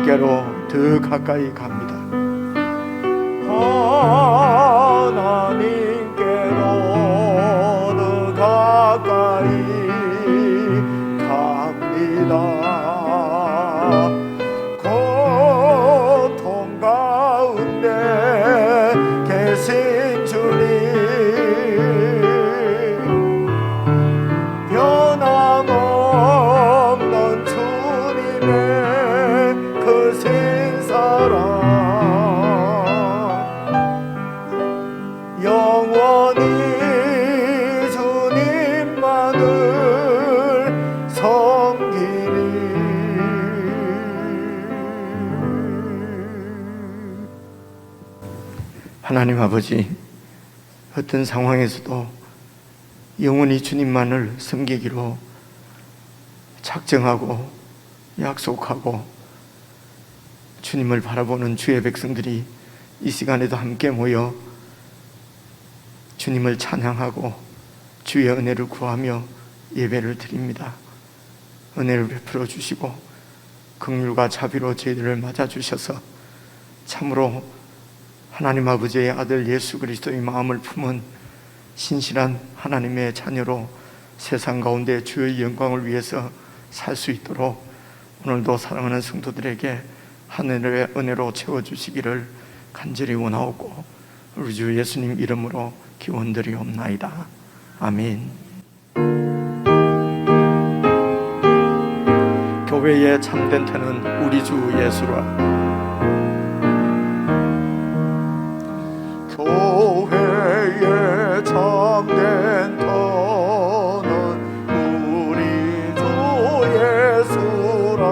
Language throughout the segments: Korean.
하나님께로 더 가까이 갑니다. 하나님께로 더 가까이 갑니다. 고통 가운데 계신 주님, 변함없는 주님의 크신 사랑, 영원히 주님만을 섬기리. 하나님 아버지, 어떤 상황에서도 영원히 주님만을 섬기기로 작정하고 약속하고 주님을 바라보는 주의 백성들이 이 시간에도 함께 모여 주님을 찬양하고 주의 은혜를 구하며 예배를 드립니다. 은혜를 베풀어 주시고 긍휼과 자비로 저희들을 맞아주셔서 참으로 하나님 아버지의 아들 예수 그리스도의 마음을 품은 신실한 하나님의 자녀로 세상 가운데 주의 영광을 위해서 살 수 있도록 오늘도 사랑하는 성도들에게 하늘의 은혜로 채워주시기를 간절히 원하옵고 우리 주 예수님 이름으로 기원드리옵나이다. 아멘. 교회의 참된 터는 우리 주 예수라. 교회의 참된 터는 우리 주 예수라.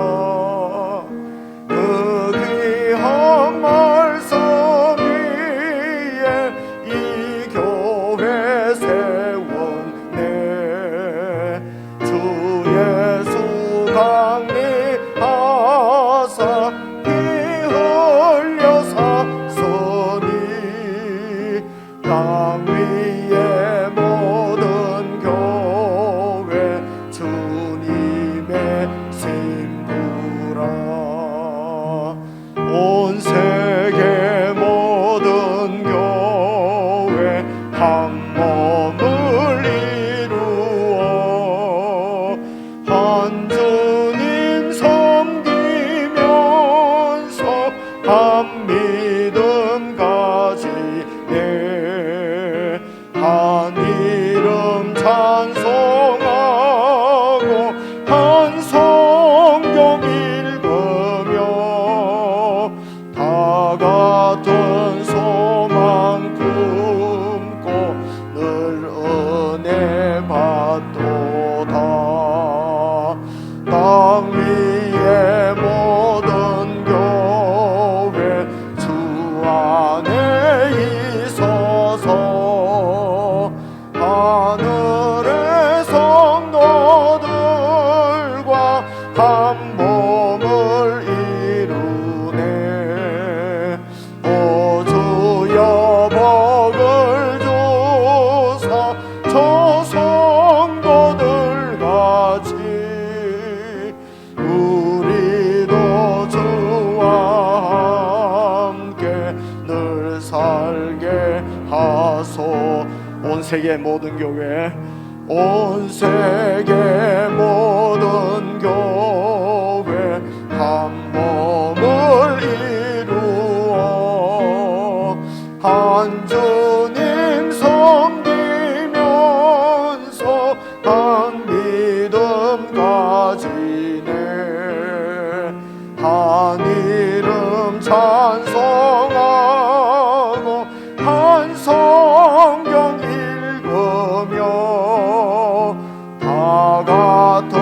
그 귀한 말씀 위에 이 교회 세웠네. 주 예수 강림하사 피 흘려 샀으니 땅 위의 모든 교회 주님의 신부라. 온 세계 모든 교회 한 몸을 이루어 한 주님 섬기면서 한 믿음 가지네. 한 이름 찬송하고 한 성경 읽으며 다 같은 소망 품고 늘 은혜 받도다. 땅 위의 모든 교회 주 안에 있어서 하늘의 성도들과 한 몸을 이루네. 오 주여 복을 주사 저 성도들 같이 우리도 주와 함께 늘 살게 하소. 온 세계 모든 교회, 온 세계 모든 교회 한 몸을 이루어 한 주님 섬기면서 한 믿음 가지네. 한 이름 찬송하고 한 성경 읽으며 다 같은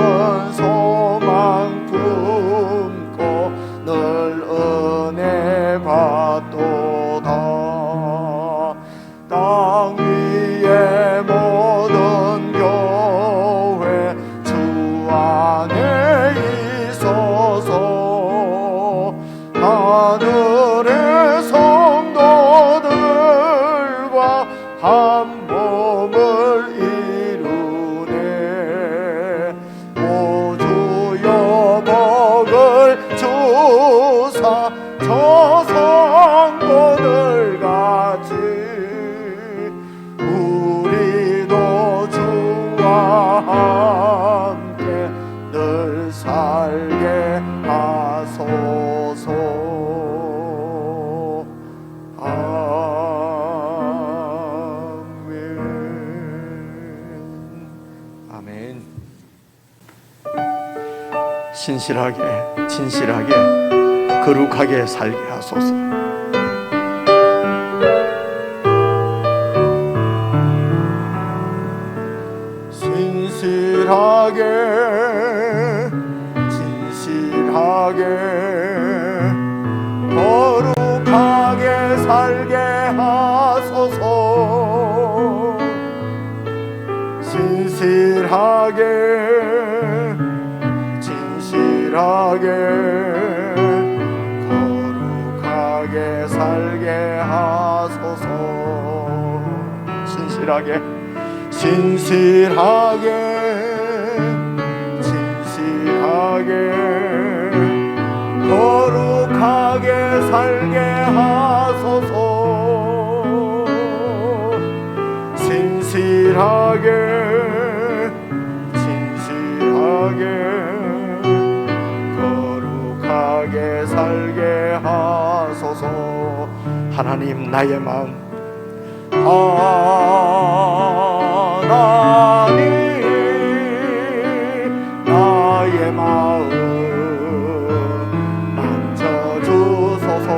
아멘. 신실하게 진실하게 거룩하게 살게 하소서. 신실하게 진실하게 거룩하게 살게 하소서. 신실하게 진실하게 거룩하게 살게 하소서. 신실하게 진실하게 진실하게 거룩하게 살게 하소서. 진실하게 진실하게 거룩하게 살게 하소서. 하나님, 나의 마음 하나님, 나의 마음 만져주소서.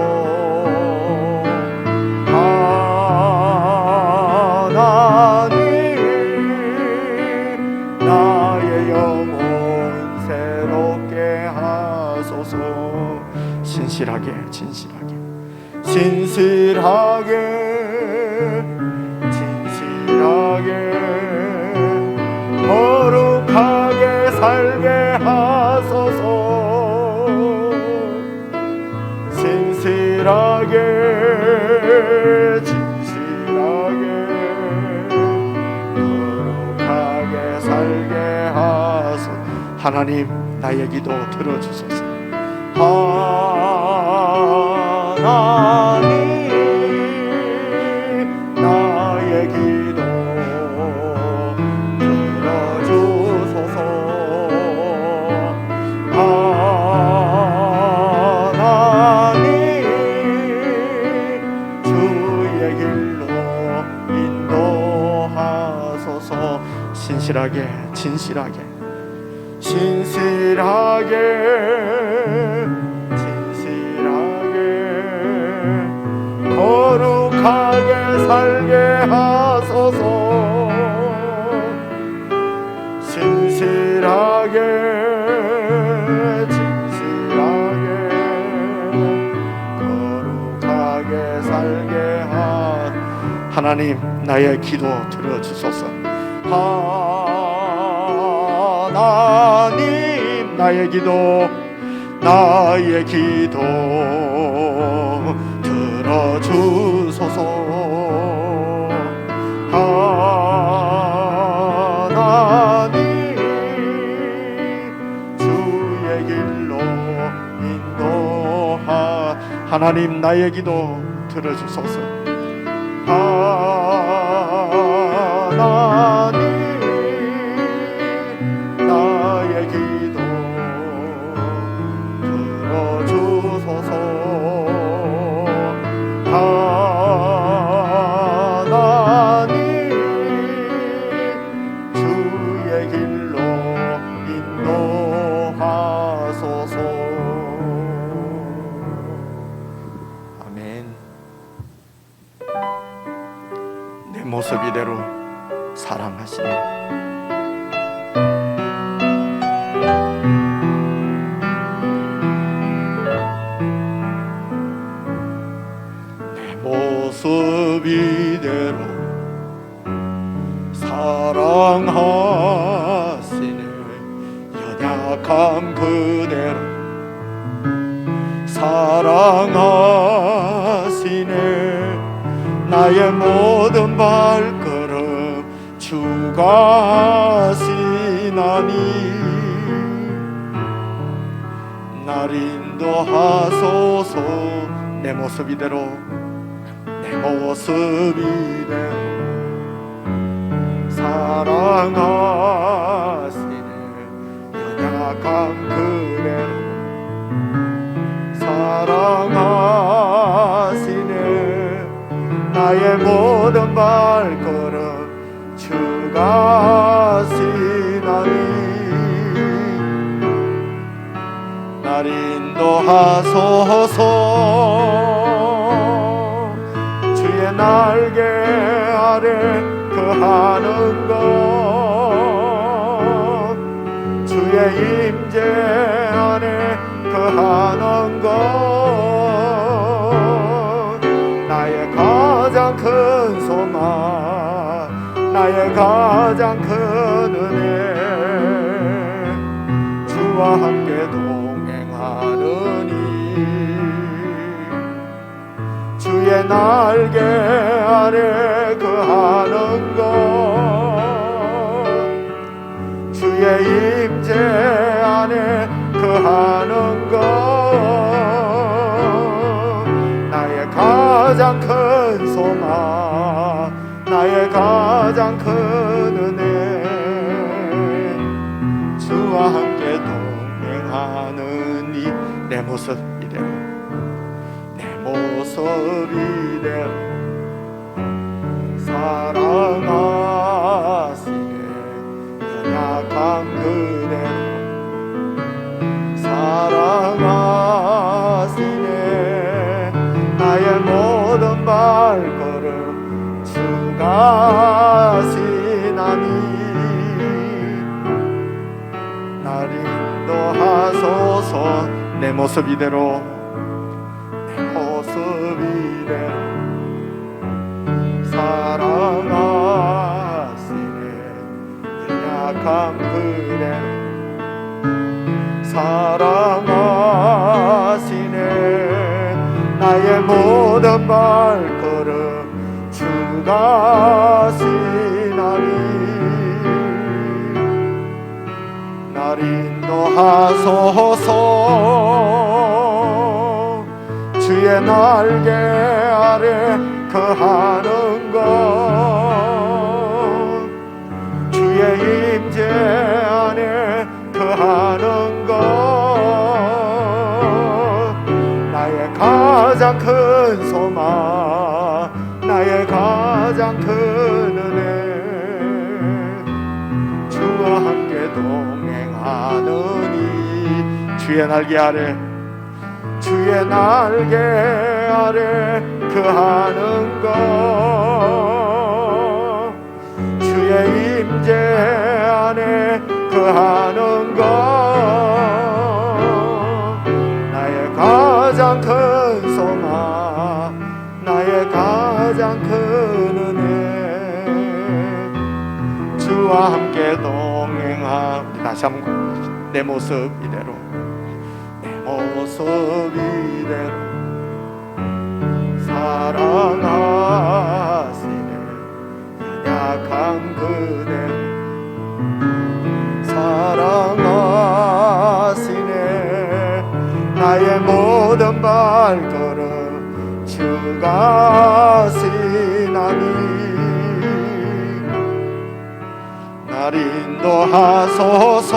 하나님, 나의 영혼 새롭게 하소서. 신실하게 진실하게 진실하게 진실하게 거룩하게 살게 하소서. 진실하게 진실하게 거룩하게 살게 하소서. 하나님, 나의 기도 들어주소서. 하나님, 나의 기도 들어주소서. 하나님, 주의 길로 인도하소서. 신실하게 진실하게 진실하게 진실하게 거룩하게 살게 하소서. 진실하게 진실하게 거룩하게 살게 하나님, 나의 기도 들어주소서. 하나님, 나의 기도 들어주소서. 하나님, 주의 길로 하나님, 나의 기도 들어주소서. 하나님, 나의 기도 들어주소서. 하나님, 주의 길로 인도하소서. 아멘. 내 모습 이대로 사랑하시네. 모습 이대로 사랑하시네. 연약함 그대로 사랑하시네. 나의 모든 발걸음 주가 하시나니 날 인도하소서. 내 모습 이대로 내 모습 이대로 사랑하시네. 연약한 그대로 사랑하시네. 나의 모든 발걸음 주가 하시네. 인도하소서. 주의 날개 아래 거하는 것, 주의 임재 안에 거하는 것, 나의 가장 큰 소망, 나의 가장 큰 은혜, 주와 함께 동행하느니. 주의 날개 아래 거하는 것, 주의 임재 안에 거하는 것, 나의 가장 큰 소망, 나의 가장 큰 은혜, 주와 함께 동행하느니. 내 모습 이대로, 내 모습 이대로 사랑하시네. 연약한 그대로 사랑하시네. 나의 모든 발걸음 주가 하시나니. 날 인도하소서. 내 모습 이대로, 내 모습 이대로 사랑하시네. 연약한 그대로 사랑하시네. 나의 모든 발걸음 주가 하시나니. 날 인도하소서. 주의 날개 아래 거하는 것, 주의 임재 안에 거하는 것, 나의 가장 큰 소망, 나의 가장 큰 은혜, 주와 함께 동행하느니. 주의 날개 아래, 주의 날개 아래 거하는 것, 주의 임재 안에 거하는 것, 나의 가장 큰 소망, 나의 가장 큰 은혜, 주와 함께 동행하리. 다시 한번 내 모습 이대로, 내 모습 이대로 사랑하시네. 연약한 그대로 사랑하시네. 나의 모든 발걸음 주가 하시나니. 날 인도하소서.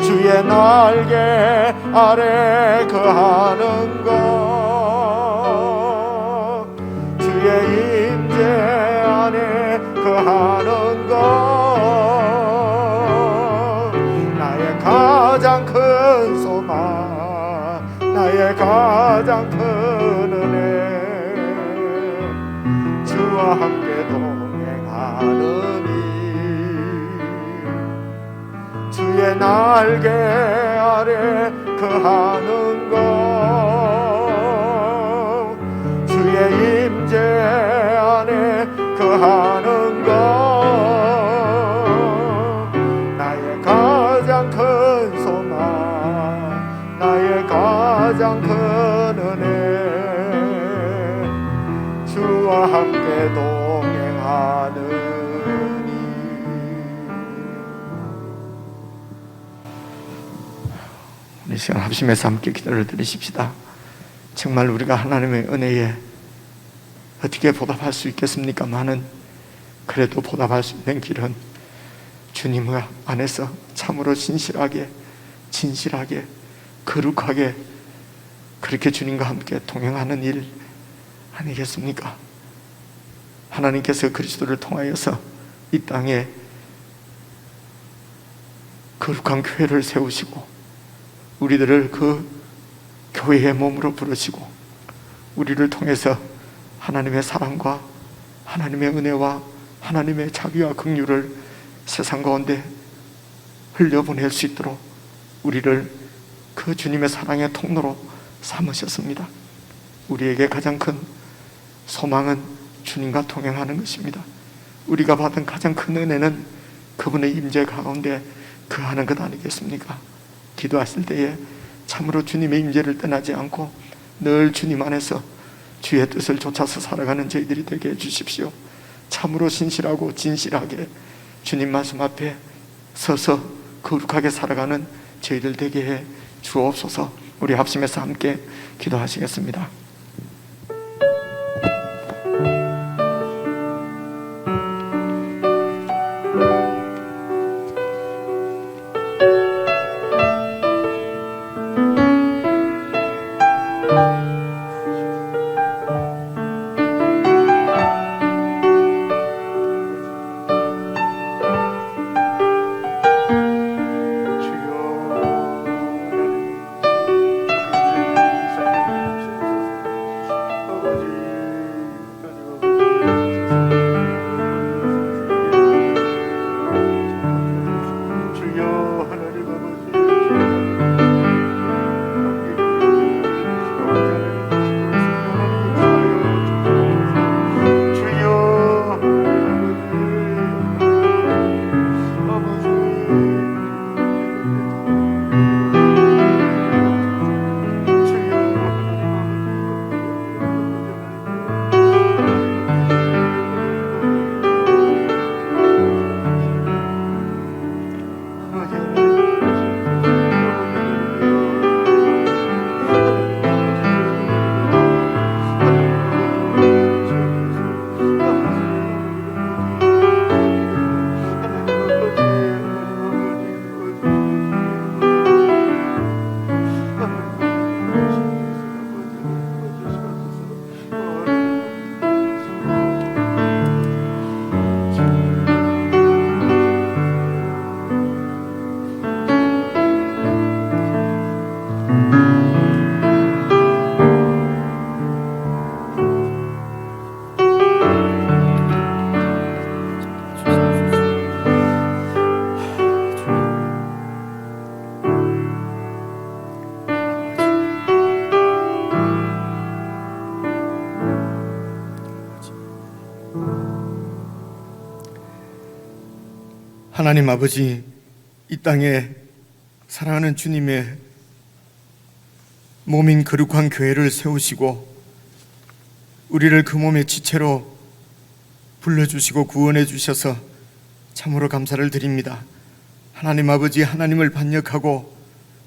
주의 날개 아래 거하는 것, 주의 임재 안에 거하는 것, 나의 가장 큰 소망, 나의 가장 큰 은혜, 주와 함께 동행하느니. 주의 날개 아래 거하는 것, 주의 임재 안에 거하는 것, 나의 가장 큰 소망, 나의 가장 큰 은혜, 주와 함께 동행하는. 이 시간 합심해서 함께 기도를 드리십시다. 정말 우리가 하나님의 은혜에 어떻게 보답할 수 있겠습니까마는, 그래도 보답할 수 있는 길은 주님 안에서 참으로 진실하게 거룩하게 그렇게 주님과 함께 동행하는 일 아니겠습니까? 하나님께서 그리스도를 통하여서 이 땅에 거룩한 교회를 세우시고 우리들을 그 교회의 몸으로 부르시고 우리를 통해서 하나님의 사랑과 하나님의 은혜와 하나님의 자비와 긍휼을 세상 가운데 흘려보낼 수 있도록 우리를 그 주님의 사랑의 통로로 삼으셨습니다. 우리에게 가장 큰 소망은 주님과 동행하는 것입니다. 우리가 받은 가장 큰 은혜는 그분의 임재 가운데 거하는 것 아니겠습니까? 기도하실 때에 참으로 주님의 임재를 떠나지 않고 늘 주님 안에서 주의 뜻을 쫓아서 살아가는 저희들이 되게 해주십시오. 참으로 신실하고 진실하게 주님 말씀 앞에 서서 거룩하게 살아가는 저희들 되게 해 주옵소서. 우리 합심해서 함께 기도하시겠습니다. 하나님 아버지, 이 땅에 사랑하는 주님의 몸인 거룩한 교회를 세우시고 우리를 그 몸의 지체로 불러주시고 구원해 주셔서 참으로 감사를 드립니다. 하나님 아버지, 하나님을 반역하고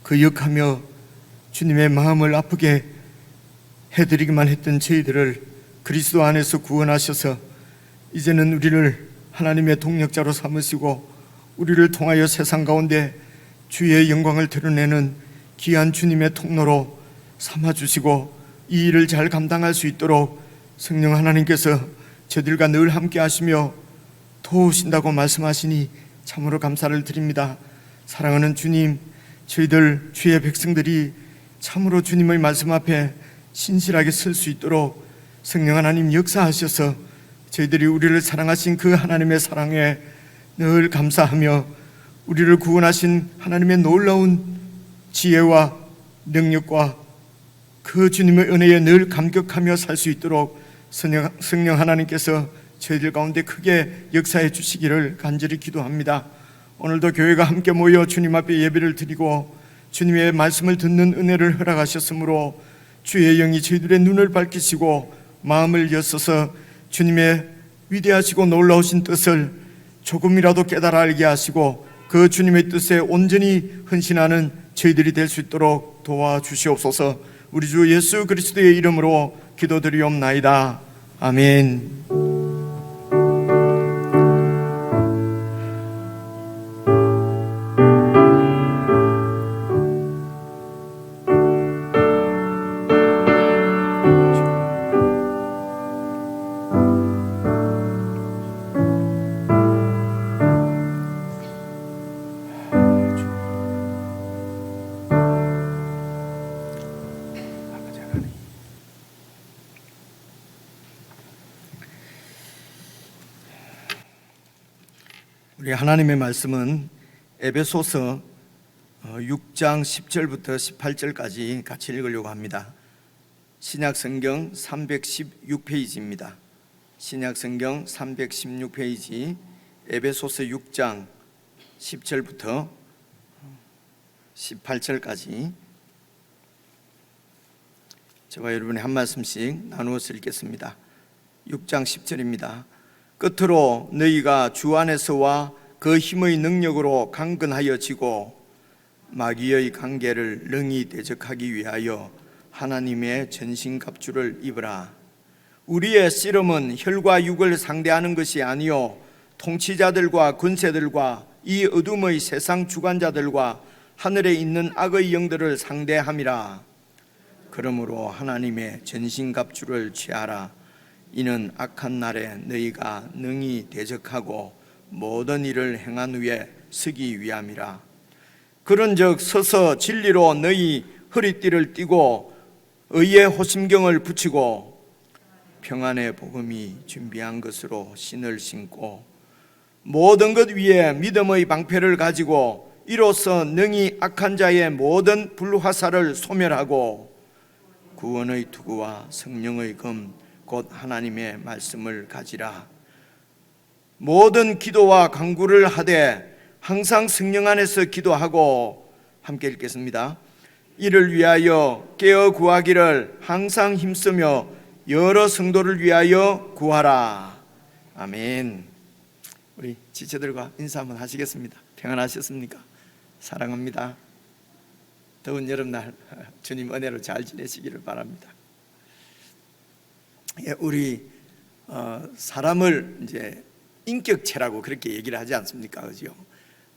거역하며 주님의 마음을 아프게 해드리기만 했던 저희들을 그리스도 안에서 구원하셔서 이제는 우리를 하나님의 동력자로 삼으시고 우리를 통하여 세상 가운데 주의 영광을 드러내는 귀한 주님의 통로로 삼아주시고 이 일을 잘 감당할 수 있도록 성령 하나님께서 저들과 늘 함께 하시며 도우신다고 말씀하시니 참으로 감사를 드립니다. 사랑하는 주님, 저희들 주의 백성들이 참으로 주님의 말씀 앞에 신실하게 설 수 있도록 성령 하나님 역사하셔서 저희들이 우리를 사랑하신 그 하나님의 사랑에 늘 감사하며 우리를 구원하신 하나님의 놀라운 지혜와 능력과 그 주님의 은혜에 늘 감격하며 살 수 있도록 성령 하나님께서 저희들 가운데 크게 역사해 주시기를 간절히 기도합니다. 오늘도 교회가 함께 모여 주님 앞에 예배를 드리고 주님의 말씀을 듣는 은혜를 허락하셨으므로 주의 영이 저희들의 눈을 밝히시고 마음을 여서서 주님의 위대하시고 놀라우신 뜻을 조금이라도 깨달아 알게 하시고 그 주님의 뜻에 온전히 헌신하는 저희들이 될 수 있도록 도와주시옵소서. 우리 주 예수 그리스도의 이름으로 기도드리옵나이다. 아멘. 우리 하나님의 말씀은 에베소서 6장 10절부터 18절까지 같이 읽으려고 합니다. 신약성경 316페이지입니다. 신약성경 316페이지 에베소서 6장 10절부터 18절까지 제가 여러분이 한 말씀씩 나누어서 읽겠습니다. 6장 10절입니다. 끝으로 너희가 주 안에서와 그 힘의 능력으로 강건하여 지고 마귀의 관계를 능히 대적하기 위하여 하나님의 전신갑주를 입으라. 우리의 씨름은 혈과 육을 상대하는 것이 아니요 통치자들과 권세들과 이 어둠의 세상 주관자들과 하늘에 있는 악의 영들을 상대함이라. 그러므로 하나님의 전신갑주를 취하라. 이는 악한 날에 너희가 능히 대적하고 모든 일을 행한 후에 서기 위함이라. 그런즉 서서 진리로 너희 허리띠를 띠고 의의 호심경을 붙이고 평안의 복음이 준비한 것으로 신을 신고 모든 것 위에 믿음의 방패를 가지고 이로써 능히 악한 자의 모든 불화살을 소멸하고 구원의 투구와 성령의 검 곧 하나님의 말씀을 가지라. 모든 기도와 간구를 하되 항상 성령 안에서 기도하고, 함께 읽겠습니다. 이를 위하여 깨어 구하기를 항상 힘쓰며 여러 성도를 위하여 구하라. 아멘. 우리 지체들과 인사 한번 하시겠습니다. 평안하셨습니까? 사랑합니다. 더운 여름날 주님 은혜로 잘 지내시기를 바랍니다. 우리 사람을 이제 인격체라고 그렇게 얘기를 하지 않습니까? 그죠?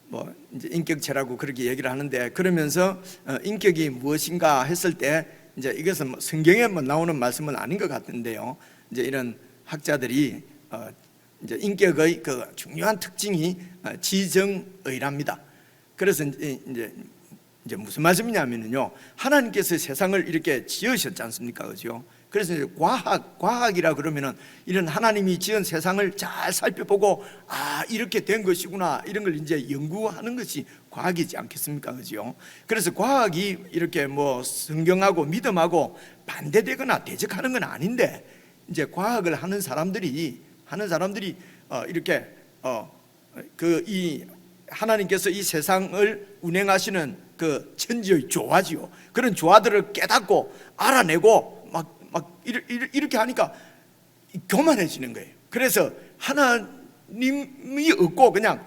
뭐 이제 인격체라고 그렇게 얘기를 하는데, 그러면서 인격이 무엇인가 했을 때 이제 이것은 뭐 성경에 뭐 나오는 말씀은 아닌 것 같은데요. 이제 이런 학자들이 이제 인격의 그 중요한 특징이 지정의랍니다. 그래서 이제 무슨 말씀이냐면요, 하나님께서 세상을 이렇게 지으셨지 않습니까? 그죠? 그래서 이제 과학이라 그러면은 이런 하나님이 지은 세상을 잘 살펴보고 이렇게 된 것이구나, 이런 걸 이제 연구하는 것이 과학이지 않겠습니까? 그죠? 그래서 과학이 이렇게 뭐 성경하고 믿음하고 반대되거나 대적하는 건 아닌데, 이제 과학을 하는 사람들이 이렇게 이 하나님께서 이 세상을 운행하시는 그 천지의 조화지요. 그런 조화들을 깨닫고 알아내고 막 이렇게 하니까 교만해지는 거예요. 그래서 하나님이 없고 그냥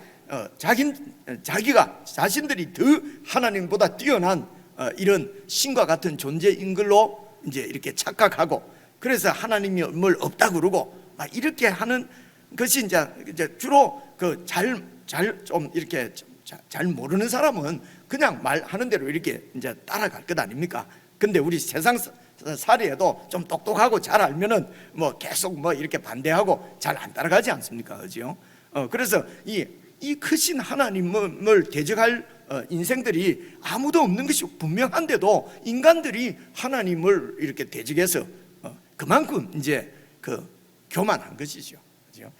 자기가 자신들이 더 하나님보다 뛰어난 이런 신과 같은 존재인 걸로 이제 이렇게 착각하고, 그래서 하나님이 뭘 없다 그러고 막 이렇게 하는 것이 이제 주로 그 좀 이렇게 잘 모르는 사람은 그냥 말하는 대로 이렇게 이제 따라갈 것 아닙니까? 근데 우리 세상 살이에도 좀 똑똑하고 잘 알면은 뭐 계속 뭐 이렇게 반대하고 잘 안 따라가지 않습니까? 그죠? 그래서 이 크신 하나님을 대적할 인생들이 아무도 없는 것이 분명한데도 인간들이 하나님을 이렇게 대적해서 그만큼 이제 그 교만한 것이죠. 그죠?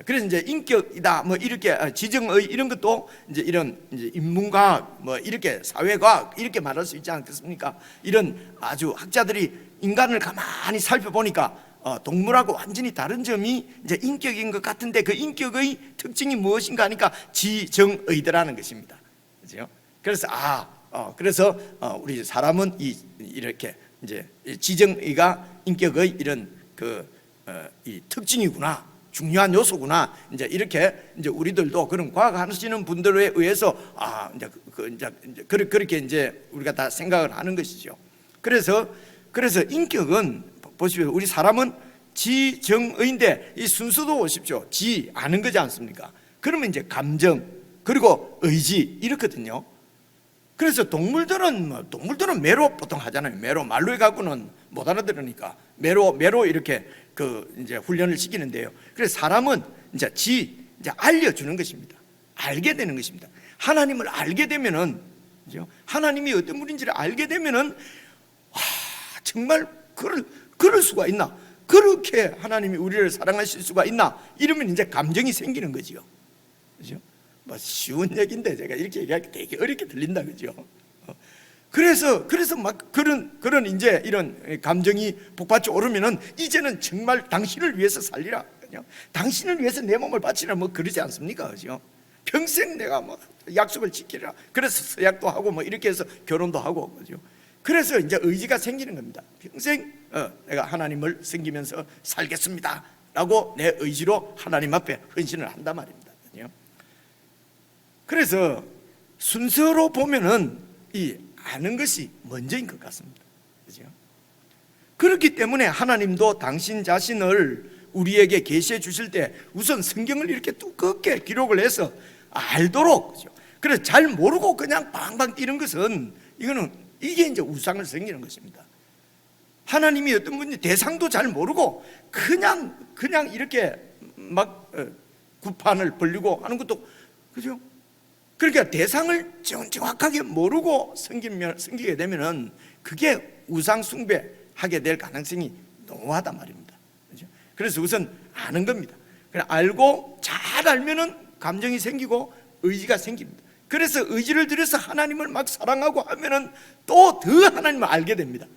그래서 이제 인격이다 뭐 이렇게 지정의 이런 것도 이제 이런 이제 인문과학 뭐 이렇게 사회과학 이렇게 말할 수 있지 않겠습니까? 이런 아주 학자들이 인간을 가만히 살펴보니까 동물하고 완전히 다른 점이 이제 인격인 것 같은데, 그 인격의 특징이 무엇인가 하니까 지정의더라는 것입니다. 그죠? 그래서 그래서 우리 사람은 이렇게 이제 지정의가 인격의 이런 이 특징이구나, 중요한 요소구나. 이제 이렇게 이제 우리들도 그런 과학하시는 분들에 의해서 이제 그렇게 이제 우리가 다 생각을 하는 것이죠. 그래서 인격은 보십시오. 우리 사람은 지정의인데 이 순서도 보십시오. 지 아는 거지 않습니까? 그러면 이제 감정 그리고 의지 이렇거든요. 그래서 동물들은 매로 보통 하잖아요. 매로 말로 해갖고는 못 알아들으니까 매로 이렇게 이제 훈련을 시키는데요. 그래서 사람은 이제 이제 알려주는 것입니다. 알게 되는 것입니다. 하나님을 알게 되면은, 그죠? 하나님이 어떤 분인지를 알게 되면은 정말 그럴 수가 있나? 그렇게 하나님이 우리를 사랑하실 수가 있나? 이러면 이제 감정이 생기는 거지요. 그죠? 뭐 쉬운 얘기인데 제가 이렇게 얘기하기 되게 어렵게 들린다, 그죠? 그래서 막 그런 이제 이런 감정이 복받쳐 오르면은 이제는 정말 당신을 위해서 살리라, 그죠? 당신을 위해서 내 몸을 바치라, 뭐 그러지 않습니까, 그죠? 평생 내가 뭐 약속을 지키라. 그래서 서약도 하고 뭐 이렇게 해서 결혼도 하고, 그죠? 그래서 이제 의지가 생기는 겁니다. 평생 내가 하나님을 섬기면서 살겠습니다 라고 내 의지로 하나님 앞에 헌신을 한단 말입니다, 그죠? 그래서 순서로 보면은 이 아는 것이 먼저인 것 같습니다, 그죠? 그렇기 때문에 하나님도 당신 자신을 우리에게 계시해 주실 때 우선 성경을 이렇게 두껍게 기록을 해서 알도록, 그죠? 그래서 잘 모르고 그냥 방방 뛰는 것은 이게 이제 우상을 섬기는 것입니다. 하나님이 어떤 분이 대상도 잘 모르고 그냥 이렇게 막 구판을 벌리고 하는 것도, 그죠? 그러니까 대상을 정확하게 모르고 섬기게 되면은 그게 우상 숭배하게 될 가능성이 농후하단 말입니다, 그죠? 그래서 우선 아는 겁니다. 그냥 알고 잘 알면은 감정이 생기고 의지가 생깁니다. 그래서 의지를 들여서 하나님을 막 사랑하고 하면은 또 더 하나님을 알게 됩니다.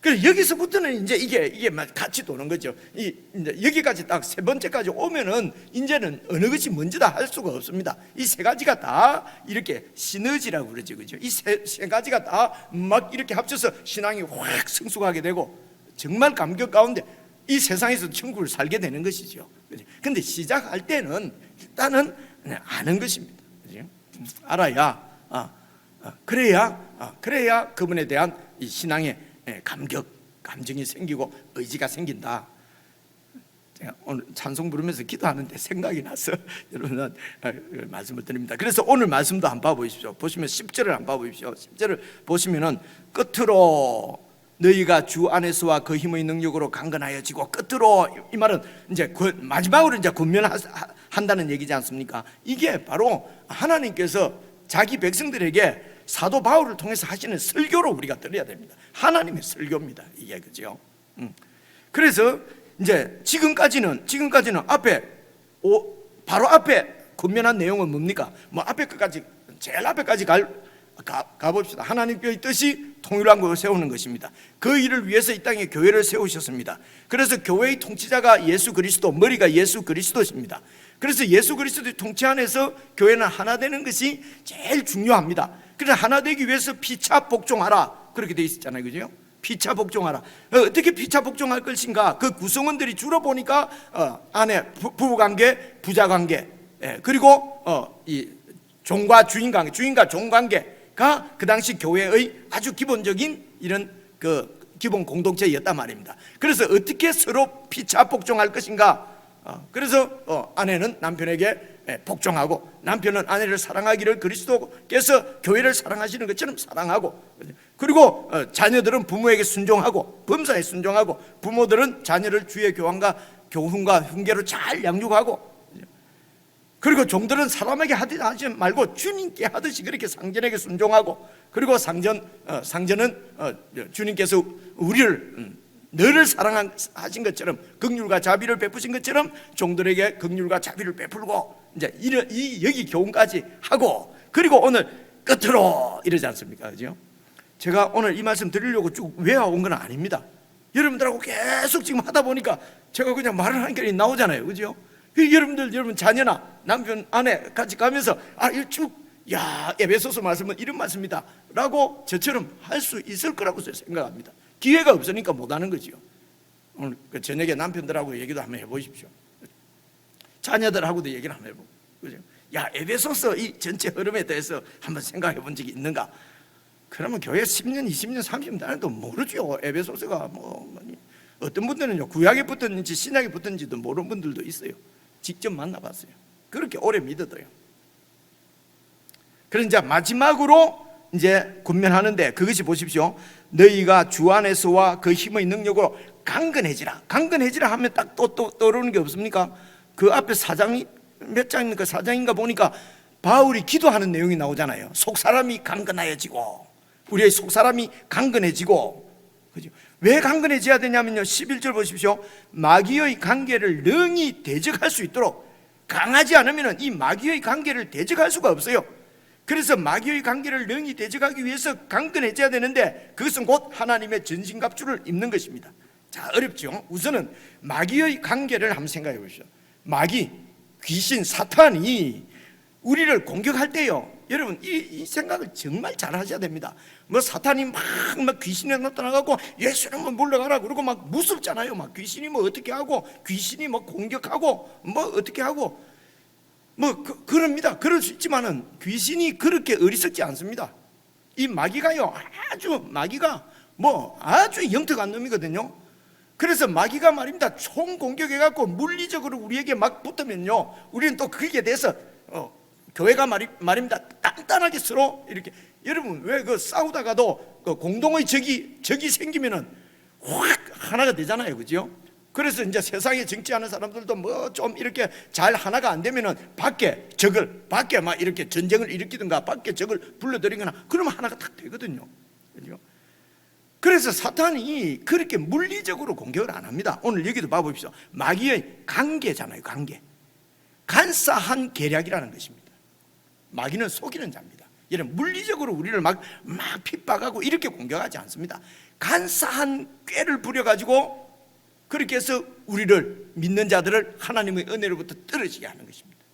그래서 여기서부터는 이제 이게 같이 도는 거죠. 이제 여기까지 딱 세 번째까지 오면은 이제는 어느 것이 먼저다 할 수가 없습니다. 이 세 가지가 다 이렇게 시너지라고 그러죠, 그죠? 이 세 가지가 다 막 이렇게 합쳐서 신앙이 확 성숙하게 되고 정말 감격 가운데 이 세상에서 천국을 살게 되는 것이죠. 그런데 시작할 때는 일단은 아는 것입니다, 그죠? 알아야 그래야 그분에 대한 이 신앙의 감정이 생기고 의지가 생긴다. 제가 오늘 찬송 부르면서 기도하는데 생각이 나서 여러분 말씀을 드립니다. 그래서 오늘 말씀도 한번 봐보십시오. 보시면 10절을 한번 봐보십시오. 10절을 보시면은 끝으로 너희가 주 안에서와 그 힘의 능력으로 강건하여지고, 끝으로 이 말은 이제 마지막으로 이제 권면한다는 얘기지 않습니까? 이게 바로 하나님께서 자기 백성들에게 사도 바울을 통해서 하시는 설교로 우리가 들어야 됩니다. 하나님의 설교입니다, 이게, 그죠? 그래서 이제 지금까지는 바로 앞에 권면한 내용은 뭡니까? 뭐 앞에 끝까지, 제일 앞에까지 가봅시다. 하나님께의 뜻이 통일왕국을 세우는 것입니다. 그 일을 위해서 이 땅에 교회를 세우셨습니다. 그래서 교회의 통치자가 예수 그리스도, 머리가 예수 그리스도십니다. 그래서 예수 그리스도의 통치 안에서 교회는 하나 되는 것이 제일 중요합니다. 그래서 하나 되기 위해서 피차 복종하라, 그렇게 돼 있었잖아요, 그죠? 피차 복종하라. 어떻게 피차 복종할 것인가? 그 구성원들이 주로 보니까 아내 부부관계, 부자관계, 그리고 이 종과 주인관계, 주인과 종관계가 그 당시 교회의 아주 기본적인 이런 그 기본 공동체였단 말입니다. 그래서 어떻게 서로 피차 복종할 것인가? 그래서 아내는 남편에게 복종하고, 남편은 아내를 사랑하기를 그리스도께서 교회를 사랑하시는 것처럼 사랑하고, 그리고 자녀들은 부모에게 순종하고, 범사에 순종하고, 부모들은 자녀를 주의 교훈과 훈계로 잘 양육하고, 그리고 종들은 사람에게 하지 말고 주님께 하듯이 그렇게 상전에게 순종하고, 그리고 상전은 주님께서 너를 사랑하신 것처럼, 긍휼과 자비를 베푸신 것처럼 종들에게 긍휼과 자비를 베풀고, 이제 여기 교훈까지 하고, 그리고 오늘 끝으로 이러지 않습니까, 그죠? 제가 오늘 이 말씀 드리려고 쭉 외워온 건 아닙니다. 여러분들하고 계속 지금 하다 보니까 제가 그냥 말을 하는 게 나오잖아요, 그죠? 여러분 자녀나 남편, 아내 같이 가면서 에베소서 말씀은 이런 말씀이다 라고 저처럼 할 수 있을 거라고 생각합니다. 기회가 없으니까 못하는 거죠. 오늘 저녁에 남편들하고 얘기도 한번 해보십시오. 자녀들하고도 얘기를 한번 해보고, 그죠? 에베소서 이 전체 흐름에 대해서 한번 생각해 본 적이 있는가? 그러면 교회 10년, 20년, 30년 다녀도 모르죠. 에베소서가 어떤 분들은 구약에 붙었는지 신약에 붙었는지도 모르는 분들도 있어요. 직접 만나봤어요. 그렇게 오래 믿어도요. 그래서 이제 마지막으로 이제 권면하는데, 그것이 보십시오. 너희가 주 안에서와 그 힘의 능력으로 강건해지라. 강건해지라 하면 딱 또 떠오르는 게 없습니까? 그 앞에 사장이 몇 장입니까? 4장인가 보니까 바울이 기도하는 내용이 나오잖아요. 속사람이 강건해지고, 우리의 속사람이 강건해지고, 그죠? 왜 강건해져야 되냐면요, 11절 보십시오. 마귀의 관계를 능히 대적할 수 있도록 강하지 않으면 이 마귀의 관계를 대적할 수가 없어요. 그래서 마귀의 관계를 능히 대적하기 위해서 강건해져야 되는데 그것은 곧 하나님의 전신갑주를 입는 것입니다. 자, 어렵죠. 우선은 마귀의 관계를 한번 생각해 보십시오. 마귀, 귀신, 사탄이 우리를 공격할 때요, 여러분 이 생각을 정말 잘 하셔야 됩니다. 뭐 사탄이 막 귀신이 나타나고 예수님은 물러가라 그러고 막 무섭잖아요. 막 귀신이 뭐 어떻게 하고 귀신이 뭐 공격하고 뭐 어떻게 하고 그럽니다. 그럴 수 있지만은 귀신이 그렇게 어리석지 않습니다. 이 마귀가요, 마귀가 아주 영특한 놈이거든요. 그래서 마귀가 말입니다, 총 공격해갖고 물리적으로 우리에게 막 붙으면요, 우리는 또 거기에 대해서 교회가 말입니다, 단단하게 서로 이렇게, 여러분 왜 그 싸우다가도 그 공동의 적이 생기면은 확 하나가 되잖아요, 그죠? 그래서 이제 세상에 정치하는 사람들도 뭐 좀 이렇게 잘 하나가 안 되면은 밖에 막 이렇게 전쟁을 일으키든가 밖에 적을 불러들이거나 그러면 하나가 딱 되거든요, 그죠? 그래서 사탄이 그렇게 물리적으로 공격을 안 합니다. 오늘 여기도 봐보십시오. 마귀의 관계잖아요, 관계. 간사한 계략이라는 것입니다. 마귀는 속이는 자입니다. 얘는 물리적으로 우리를 막 핍박하고 이렇게 공격하지 않습니다. 간사한 꾀를 부려가지고 그렇게 해서 우리를, 믿는 자들을 하나님의 은혜로부터 떨어지게 하는 것입니다.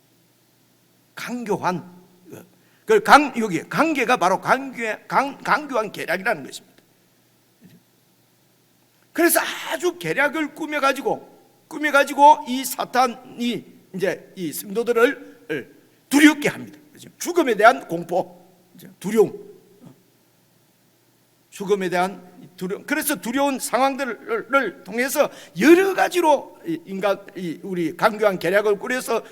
강교한, 여기 관계가 바로 강교한 계략이라는 것입니다. 그래서 아주 계략을 꾸며가지고 이 사탄이 이제 이 성도들을 두렵게 합니다. 죽음에 대한 공포, 두려움, 죽음에 대한 두려움. 그래서 두려운 상황들을 통해서 여러 가지로 우리 강교한 계략을 꾸며서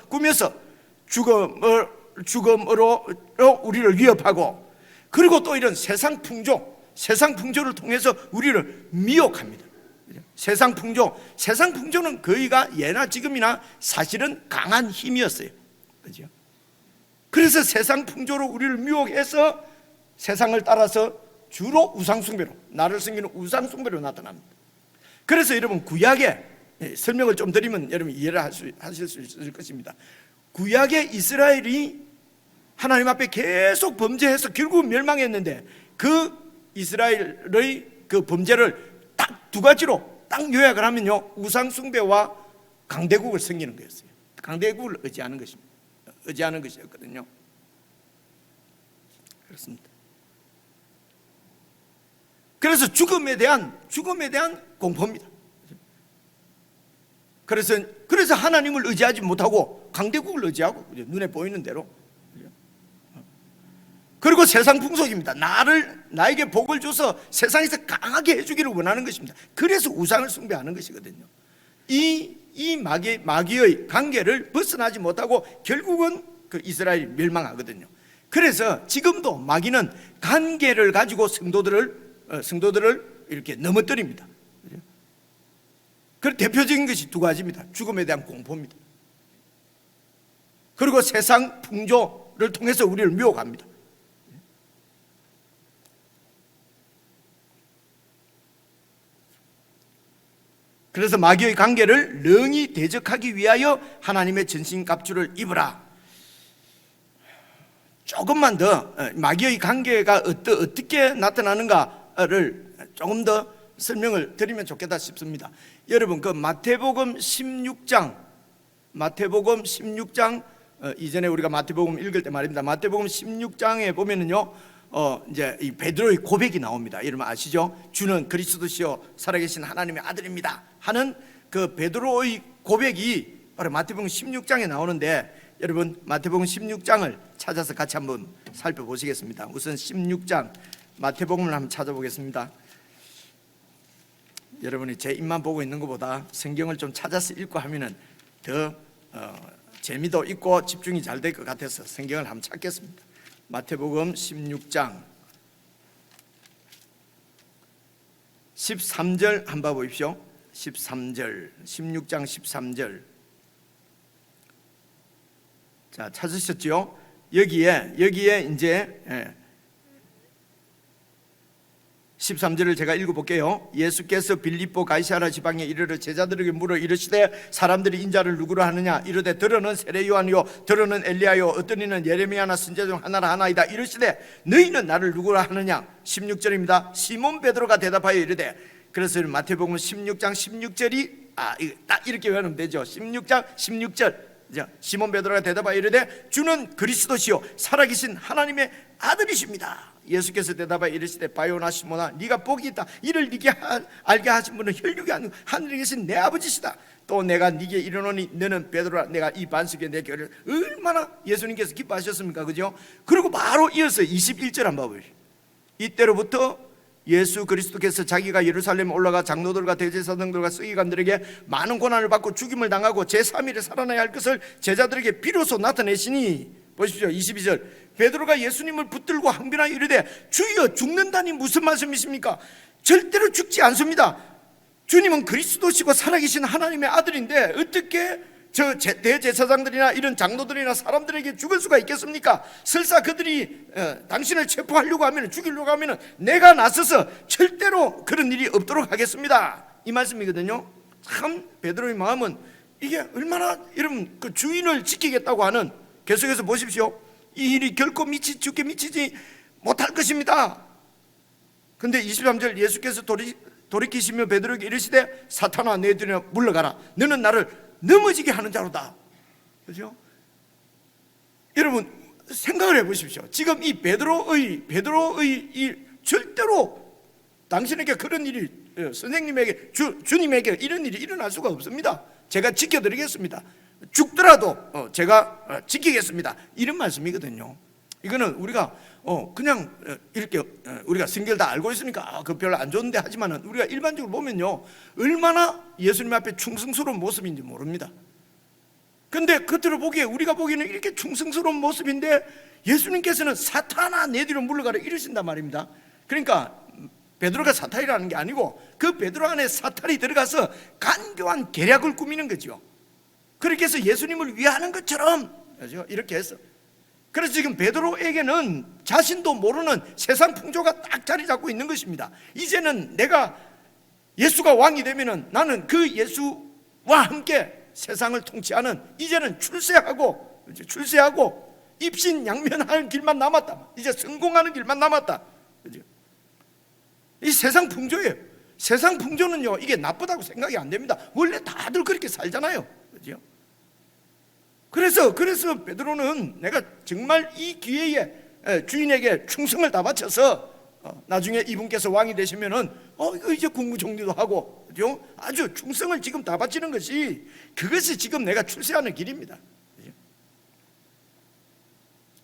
죽음으로 우리를 위협하고, 그리고 또 이런 세상 풍조를 통해서 우리를 미혹합니다. 세상 풍조는 거의가 예나 지금이나 사실은 강한 힘이었어요, 그죠? 그래서 세상 풍조로 우리를 미혹해서 세상을 따라서 주로 우상숭배로, 나를 섬기는 우상숭배로 나타납니다. 그래서 여러분 구약에 설명을 좀 드리면 여러분 이해를 하실 수 있을 것입니다. 구약의 이스라엘이 하나님 앞에 계속 범죄해서 결국 멸망했는데, 그 이스라엘의 그 범죄를 딱 두 가지로 딱 요약을 하면요, 우상숭배와 강대국을 섬기는 거였어요. 강대국을 의지하는 것이었거든요. 그렇습니다. 그래서 죽음에 대한 공포입니다. 그래서 하나님을 의지하지 못하고 강대국을 의지하고, 눈에 보이는 대로. 그리고 세상 풍속입니다. 나에게 복을 줘서 세상에서 강하게 해주기를 원하는 것입니다. 그래서 우상을 숭배하는 것이거든요. 이 마귀의 관계를 벗어나지 못하고 결국은 그 이스라엘이 멸망하거든요. 그래서 지금도 마귀는 관계를 가지고 성도들을 이렇게 넘어뜨립니다. 그 대표적인 것이 두 가지입니다. 죽음에 대한 공포입니다. 그리고 세상 풍조를 통해서 우리를 미혹합니다. 그래서 마귀의 관계를 능히 대적하기 위하여 하나님의 전신갑주를 입으라. 조금만 더 마귀의 관계가 어떻게 나타나는가를 조금 더 설명을 드리면 좋겠다 싶습니다. 여러분, 그 마태복음 16장 이전에 우리가 마태복음 읽을 때 말입니다. 마태복음 16장에 보면은요, 이제 이 베드로의 고백이 나옵니다. 여러분 아시죠? 주는 그리스도시요 살아계신 하나님의 아들입니다 하는 그 베드로의 고백이 바로 마태복음 16장에 나오는데, 여러분 마태복음 16장을 찾아서 같이 한번 살펴보시겠습니다. 우선 16장 마태복음을 한번 찾아보겠습니다. 여러분이 제 입만 보고 있는 것보다 성경을 좀 찾아서 읽고 하면은 더 재미도 있고 집중이 잘 될 것 같아서 성경을 한번 찾겠습니다. 마태복음 16장 13절 한번 보십시오. 13절, 16장 13절. 자, 찾으셨죠? 여기에 이제 13절을 제가 읽어볼게요. 예수께서 빌립보 가이사랴 지방에 이르러 제자들에게 물어 이르시되 사람들이 인자를 누구로 하느냐 이르되 들어는 세례 요한이요 들어는 엘리야요 어떤 이는 예레미야나 선지자 중 하나라 하나이다 이르시되 너희는 나를 누구로 하느냐. 16절입니다. 시몬 베드로가 대답하여 이르되, 그래서 마태복음 16장 16절이 딱 이렇게 외우면 되죠. 16장 16절. 시몬 베드로가 대답하여 이르되 주는 그리스도시요 살아계신 하나님의 아들이십니다. 예수께서 대답하여 이르시되 바요나 시몬아 네가 복이 있다. 이를 네게 알게 하신 분은 혈육이 아니고 하늘에 계신 내 아버지시다. 또 내가 네게 이르노니 너는 베드로라 내가 이 반석에 내 교회를. 얼마나 예수님께서 기뻐하셨습니까? 그죠? 그리고 바로 이어서 21절 한번 봐보시죠. 이때로부터 예수 그리스도께서 자기가 예루살렘에 올라가 장로들과 대제사장들과 서기관들에게 많은 고난을 받고 죽임을 당하고 제3일에 살아나야 할 것을 제자들에게 비로소 나타내시니, 보십시오. 22절. 베드로가 예수님을 붙들고 항변하여 이르되 주여 죽는다니 무슨 말씀이십니까? 절대로 죽지 않습니다. 주님은 그리스도시고 살아계신 하나님의 아들인데 어떻게 저 대제사장들이나 이런 장로들이나 사람들에게 죽을 수가 있겠습니까? 설사 그들이 당신을 체포하려고 하면, 죽이려고 하면 내가 나서서 절대로 그런 일이 없도록 하겠습니다, 이 말씀이거든요. 참 베드로의 마음은 이게 얼마나 이런 그 주인을 지키겠다고 하는, 계속해서 보십시오. 이 일이 결코 죽게 미치지 못할 것입니다. 근데 23절 예수께서 돌이키시며 베드로에게 이르시되 사탄아 내 뒤로 물러가라. 너는 나를 넘어지게 하는 자로다. 그죠? 여러분 생각을 해보십시오. 지금 이 베드로의 이 절대로 당신에게 그런 일이, 선생님에게 주님에게 이런 일이 일어날 수가 없습니다. 제가 지켜드리겠습니다. 죽더라도 제가 지키겠습니다, 이런 말씀이거든요. 이거는 우리가 그냥 이렇게 우리가 성경을 다 알고 있으니까 그 별로 안 좋은데 하지만은 우리가 일반적으로 보면요 얼마나 예수님 앞에 충성스러운 모습인지 모릅니다. 근데 겉으로 보기에, 우리가 보기에는 이렇게 충성스러운 모습인데 예수님께서는 사탄아 내 뒤로 물러가라 이러신단 말입니다. 그러니까 베드로가 사탄이라는 게 아니고 그 베드로 안에 사탄이 들어가서 간교한 계략을 꾸미는 거죠. 그렇게 해서 예수님을 위하는 것처럼 이렇게 해서, 그래서 지금 베드로에게는 자신도 모르는 세상 풍조가 딱 자리 잡고 있는 것입니다. 이제는 내가 예수가 왕이 되면은 나는 그 예수와 함께 세상을 통치하는, 이제는 출세하고 입신양면하는 길만 남았다. 이제 성공하는 길만 남았다. 이 세상 풍조예요. 세상 풍조는요 이게 나쁘다고 생각이 안 됩니다. 원래 다들 그렇게 살잖아요. 그죠? 그래서 베드로는 내가 정말 이 기회에 주인에게 충성을 다 바쳐서 나중에 이분께서 왕이 되시면은 이거 이제 국무총리도 하고, 그죠? 아주 충성을 지금 다 바치는 것이, 그것이 지금 내가 출세하는 길입니다. 그죠?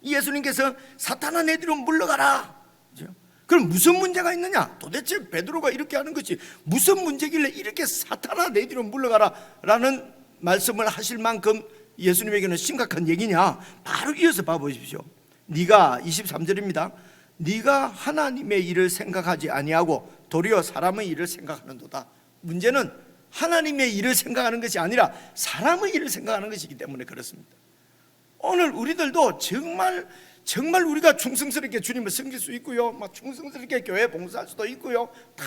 예수님께서 사탄아 내 뒤로 물러가라. 그죠? 그럼 무슨 문제가 있느냐? 도대체 베드로가 이렇게 하는 것이 무슨 문제길래 이렇게 사탄아 내 뒤로 물러가라 라는 말씀을 하실 만큼 예수님에게는 심각한 얘기냐? 바로 이어서 봐보십시오. 네가 23절입니다. 네가 하나님의 일을 생각하지 아니하고 도리어 사람의 일을 생각하는도다. 문제는 하나님의 일을 생각하는 것이 아니라 사람의 일을 생각하는 것이기 때문에 그렇습니다. 오늘 우리들도 정말 우리가 충성스럽게 주님을 섬길 수 있고요, 막 충성스럽게 교회 봉사할 수도 있고요, 다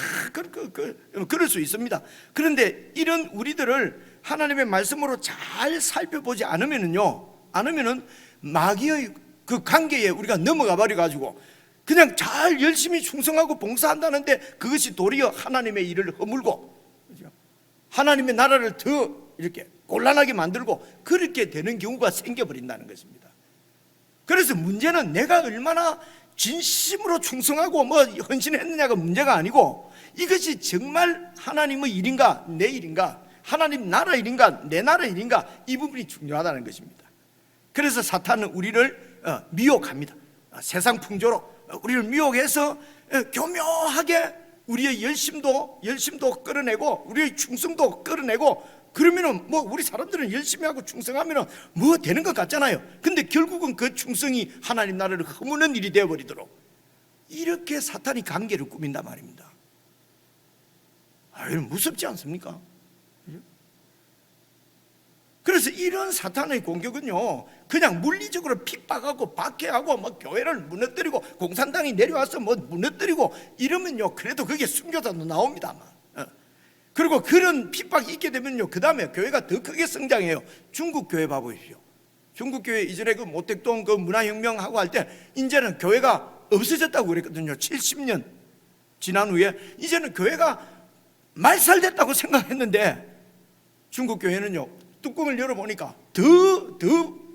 그럴 수 있습니다. 그런데 이런 우리들을 하나님의 말씀으로 잘 살펴보지 않으면은 마귀의 그 관계에 우리가 넘어가 버려 가지고 그냥 잘 열심히 충성하고 봉사한다는데 그것이 도리어 하나님의 일을 허물고, 그죠? 하나님의 나라를 더 이렇게 곤란하게 만들고 그렇게 되는 경우가 생겨버린다는 것입니다. 그래서 문제는 내가 얼마나 진심으로 충성하고 헌신했느냐가 문제가 아니고, 이것이 정말 하나님의 일인가 내 일인가, 하나님 나라 일인가 내 나라 일인가, 이 부분이 중요하다는 것입니다. 그래서 사탄은 우리를 미혹합니다. 세상 풍조로 우리를 미혹해서 교묘하게 우리의 열심도 끌어내고 우리의 충성도 끌어내고, 그러면은 우리 사람들은 열심히 하고 충성하면은 되는 것 같잖아요. 근데 결국은 그 충성이 하나님 나라를 허무는 일이 되어버리도록 이렇게 사탄이 관계를 꾸민단 말입니다. 여러분 무섭지 않습니까? 그래서 이런 사탄의 공격은요, 그냥 물리적으로 핍박하고 박해하고 뭐 교회를 무너뜨리고 공산당이 내려와서 뭐 무너뜨리고 이러면요, 그래도 그게 순교자도 나옵니다. 그리고 그런 핍박이 있게 되면요, 그 다음에 교회가 더 크게 성장해요. 중국 교회 봐보십시오. 중국 교회 이전에 그 모택동 그 문화혁명하고 할 때 이제는 교회가 없어졌다고 그랬거든요. 70년 지난 후에 이제는 교회가 말살됐다고 생각했는데, 중국 교회는요, 뚜껑을 열어보니까 더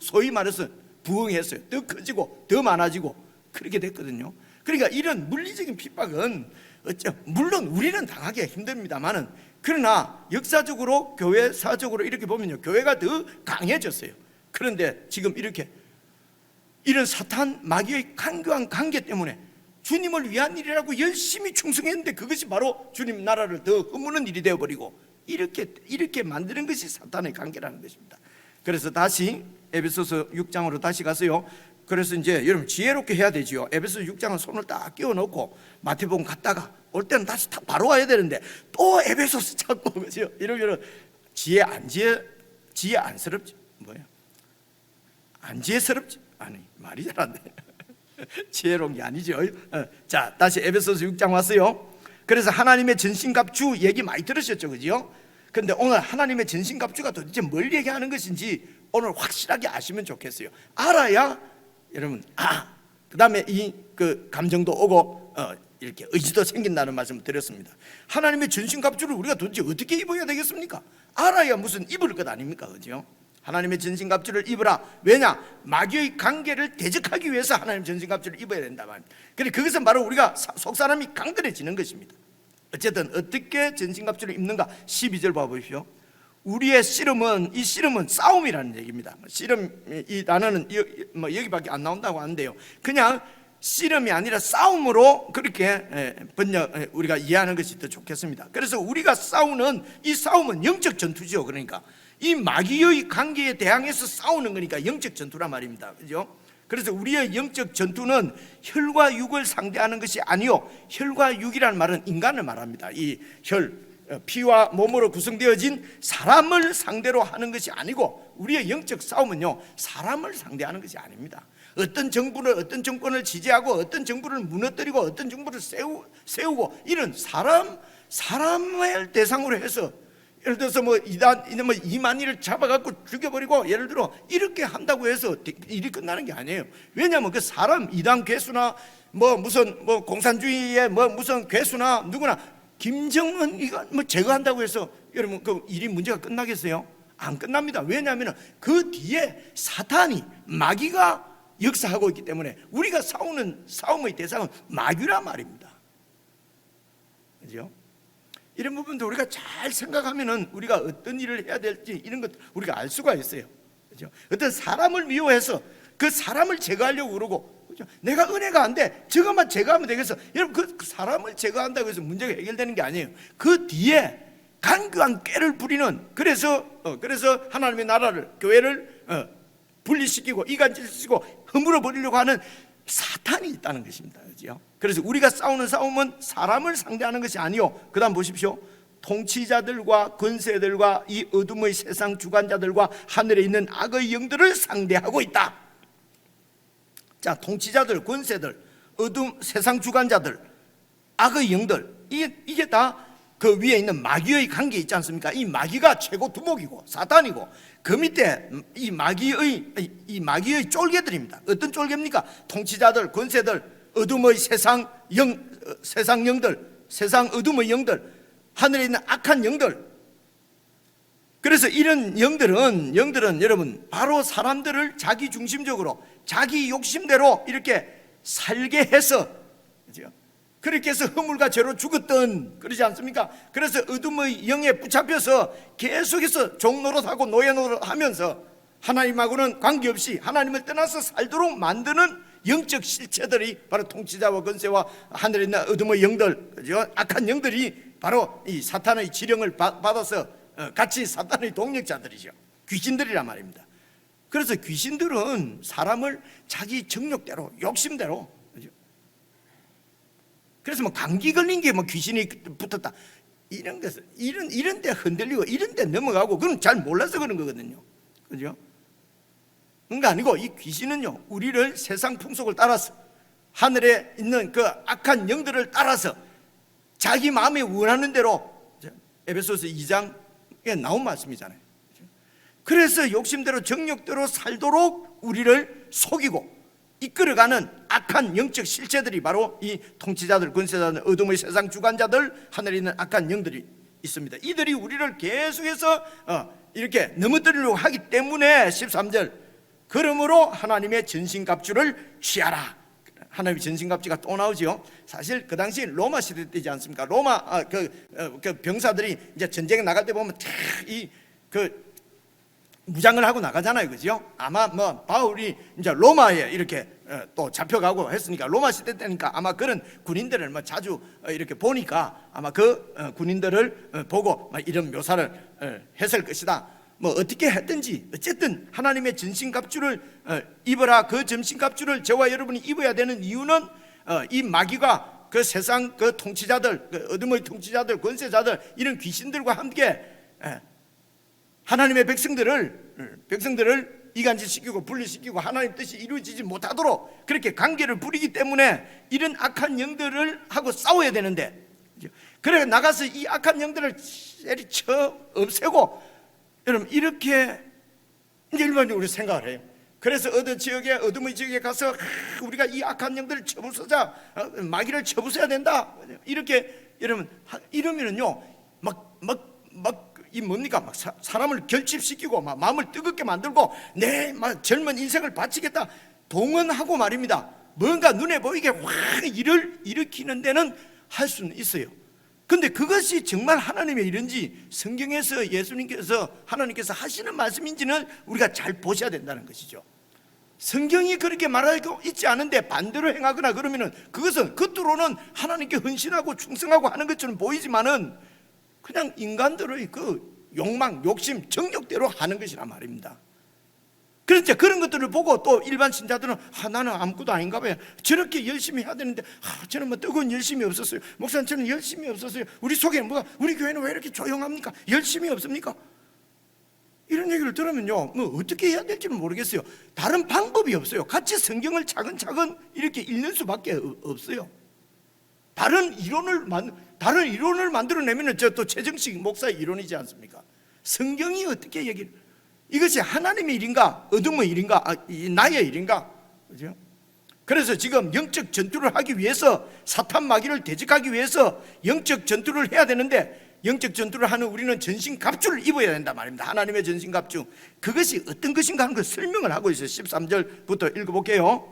소위 말해서 부흥했어요. 더 커지고 더 많아지고 그렇게 됐거든요. 그러니까 이런 물리적인 핍박은 물론 우리는 당하기가 힘듭니다만은, 그러나 역사적으로 교회사적으로 이렇게 보면요, 교회가 더 강해졌어요. 그런데 지금 이렇게 이런 사탄 마귀의 간교한 관계 때문에 주님을 위한 일이라고 열심히 충성했는데, 그것이 바로 주님 나라를 더 허무는 일이 되어버리고, 이렇게 만드는 것이 사탄의 관계라는 것입니다. 그래서 다시 에베소서 6장으로 다시 가서요, 그래서 이제 여러분 지혜롭게 해야 되지요. 에베소서 6장은 손을 딱 끼워놓고 마태복음 갔다가 올 때는 다시 다 바로 와야 되는데 또 에베소서 찾고, 그죠? 이러면 지혜 안스럽지? 뭐야? 안 지혜스럽지? 아니, 말이 잘 안 돼. 지혜로운 게 아니죠. 자, 다시 에베소서 6장 왔어요. 그래서 하나님의 전신갑주 얘기 많이 들으셨죠, 그죠? 근데 오늘 하나님의 전신갑주가 도대체 뭘 얘기하는 것인지 오늘 확실하게 아시면 좋겠어요. 알아야 여러분, 그 다음에 그 감정도 오고 이렇게 의지도 생긴다는 말씀을 드렸습니다. 하나님의 전신갑주를 우리가 도대체 어떻게 입어야 되겠습니까? 알아야 무슨 입을 것 아닙니까, 그죠? 하나님의 전신갑주를 입으라. 왜냐? 마귀의 관계를 대적하기 위해서 하나님의 전신갑주를 입어야 된다 말입니다. 그래, 그것은 바로 우리가 속 사람이 강건해지는 것입니다. 어쨌든 어떻게 전신갑주를 입는가? 12절 봐보십시오. 우리의 씨름은, 이 씨름은 싸움이라는 얘기입니다. 씨름, 이 단어는 여기밖에 안 나온다고 하는데요, 그냥 씨름이 아니라 싸움으로 그렇게 우리가 이해하는 것이 더 좋겠습니다. 그래서 우리가 싸우는 이 싸움은 영적 전투죠. 그러니까 이 마귀의 관계에 대항해서 싸우는 거니까 영적 전투란 말입니다. 그죠? 그래서 우리의 영적 전투는 혈과 육을 상대하는 것이 아니요, 혈과 육이라는 말은 인간을 말합니다. 이 피와 몸으로 구성되어진 사람을 상대로 하는 것이 아니고, 우리의 영적 싸움은요, 사람을 상대하는 것이 아닙니다. 어떤 정권을 지지하고 어떤 정부를 무너뜨리고 어떤 정부를 세우고 이런 사람을 대상으로 해서, 예를 들어서 뭐 이만희를 잡아갖고 죽여버리고, 예를 들어 이렇게 한다고 해서 일이 끝나는 게 아니에요. 왜냐하면 그 사람 이단 괴수나 무슨 공산주의의 무슨 괴수나 누구나 김정은 이거 제거한다고 해서 여러분 그 일이 문제가 끝나겠어요? 안 끝납니다. 왜냐하면 그 뒤에 사탄이, 마귀가 역사하고 있기 때문에 우리가 싸우는 싸움의 대상은 마귀란 말입니다. 그죠? 이런 부분도 우리가 잘 생각하면은 우리가 어떤 일을 해야 될지 이런 것 우리가 알 수가 있어요. 그죠? 어떤 사람을 미워해서 그 사람을 제거하려고 그러고, 그죠? 내가 은혜가 안 돼, 저것만 제거하면 되겠어. 여러분 그 사람을 제거한다고 해서 문제가 해결되는 게 아니에요. 그 뒤에 간교한 꾀를 부리는, 그래서 하나님의 나라를, 교회를 분리시키고 이간질시키고 허물어 버리려고 하는 사탄이 있다는 것입니다. 그죠? 그래서 우리가 싸우는 싸움은 사람을 상대하는 것이 아니요, 그 다음 보십시오. 통치자들과 권세들과 이 어둠의 세상 주관자들과 하늘에 있는 악의 영들을 상대하고 있다. 자, 통치자들, 권세들, 어둠, 세상 주관자들, 악의 영들, 이게 다 그 위에 있는 마귀의 관계 있지 않습니까? 이 마귀가 최고 두목이고 사탄이고, 그 밑에 이 마귀의 쫄개들입니다. 어떤 쫄개입니까? 통치자들, 권세들, 어둠의 세상 영들, 세상 어둠의 영들, 하늘에 있는 악한 영들. 그래서 이런 영들은 여러분 바로 사람들을 자기 중심적으로 자기 욕심대로 이렇게 살게 해서, 그죠? 그렇게 해서 허물과 죄로 죽었던, 그러지 않습니까? 그래서 어둠의 영에 붙잡혀서 계속해서 종노릇하고 노예노릇하면서 하나님하고는 관계없이 하나님을 떠나서 살도록 만드는 영적 실체들이 바로 통치자와 권세와 하늘에 있는 어둠의 영들, 그죠? 악한 영들이 바로 이 사탄의 지령을 받아서 같이 사탄의 동력자들이죠. 귀신들이란 말입니다. 그래서 귀신들은 사람을 자기 정욕대로, 욕심대로, 그죠? 그래서 감기 걸린 게 귀신이 붙었다, 이런 데 흔들리고 이런 데 넘어가고, 그건 잘 몰라서 그런 거거든요. 그죠? 그게 아니고 이 귀신은요, 우리를 세상 풍속을 따라서 하늘에 있는 그 악한 영들을 따라서 자기 마음에 원하는 대로, 에베소서 2장에 나온 말씀이잖아요. 그래서 욕심대로 정욕대로 살도록 우리를 속이고 이끌어가는 악한 영적 실체들이 바로 이 통치자들, 권세자들, 어둠의 세상 주관자들, 하늘에 있는 악한 영들이 있습니다. 이들이 우리를 계속해서 이렇게 넘어뜨리려고 하기 때문에 13절, 그러므로 하나님의 전신갑주를 취하라. 하나님의 전신갑주가 또 나오죠. 사실 그 당시 로마 시대 때지 않습니까? 로마 그 병사들이 이제 전쟁에 나갈 때 보면 그 무장을 하고 나가잖아요, 그죠? 아마 뭐 바울이 이제 로마에 이렇게 또 잡혀가고 했으니까 로마 시대 때니까 아마 그런 군인들을 뭐 자주 이렇게 보니까 아마 그 군인들을 보고 이런 묘사를 했을 것이다. 뭐 어떻게 했든지 어쨌든 하나님의 전신갑주를 입어라. 그 전신갑주를 저와 여러분이 입어야 되는 이유는 이 마귀가 그 세상 그 통치자들, 그 어둠의 통치자들, 권세자들, 이런 귀신들과 함께 하나님의 백성들을 이간질시키고 분리시키고 하나님 뜻이 이루어지지 못하도록 그렇게 관계를 부리기 때문에 이런 악한 영들을 하고 싸워야 되는데, 그래 나가서 이 악한 영들을 때리쳐 없애고, 여러분 이렇게 이제 일반적으로 생각을 해요. 그래서 어느 지역에, 어둠의 지역에 가서 우리가 이 악한 영들을 쳐부수자, 마귀를 쳐부숴야 된다, 이렇게 여러분 이러면은요 이 뭡니까? 막 사람을 결집시키고 막 마음을 뜨겁게 만들고 내 막 젊은 인생을 바치겠다 동원하고 말입니다. 뭔가 눈에 보이게 확 일을 일으키는 데는 할 수는 있어요. 근데 그것이 정말 하나님의 일인지, 성경에서 예수님께서 하나님께서 하시는 말씀인지는 우리가 잘 보셔야 된다는 것이죠. 성경이 그렇게 말하고 있지 않은데 반대로 행하거나 그러면은 그것은 겉으로는 하나님께 헌신하고 충성하고 하는 것처럼 보이지만은 그냥 인간들의 그 욕망, 욕심, 정욕대로 하는 것이란 말입니다. 그런데 그런 것들을 보고 또 일반 신자들은 나는 아무것도 아닌가 봐요. 저렇게 열심히 해야 되는데 저는 뭐 뜨거운 열심이 없었어요. 목사님 저는 열심이 없었어요. 우리 속에 뭐가, 우리 교회는 왜 이렇게 조용합니까? 열심이 없습니까? 이런 얘기를 들으면요, 뭐 어떻게 해야 될지는 모르겠어요. 다른 방법이 없어요. 같이 성경을 차근차근 이렇게 읽는 수밖에 없어요. 다른 이론을 만들어내면 또 최정식 목사의 이론이지 않습니까? 성경이 어떻게 얘기를, 이것이 하나님의 일인가 어둠의 일인가, 나의 일인가, 그죠? 그래서 지금 영적 전투를 하기 위해서, 사탄 마귀를 대적하기 위해서 영적 전투를 해야 되는데, 영적 전투를 하는 우리는 전신갑주를 입어야 된다 말입니다. 하나님의 전신갑주, 그것이 어떤 것인가 하는 걸 설명을 하고 있어요. 13절부터 읽어볼게요.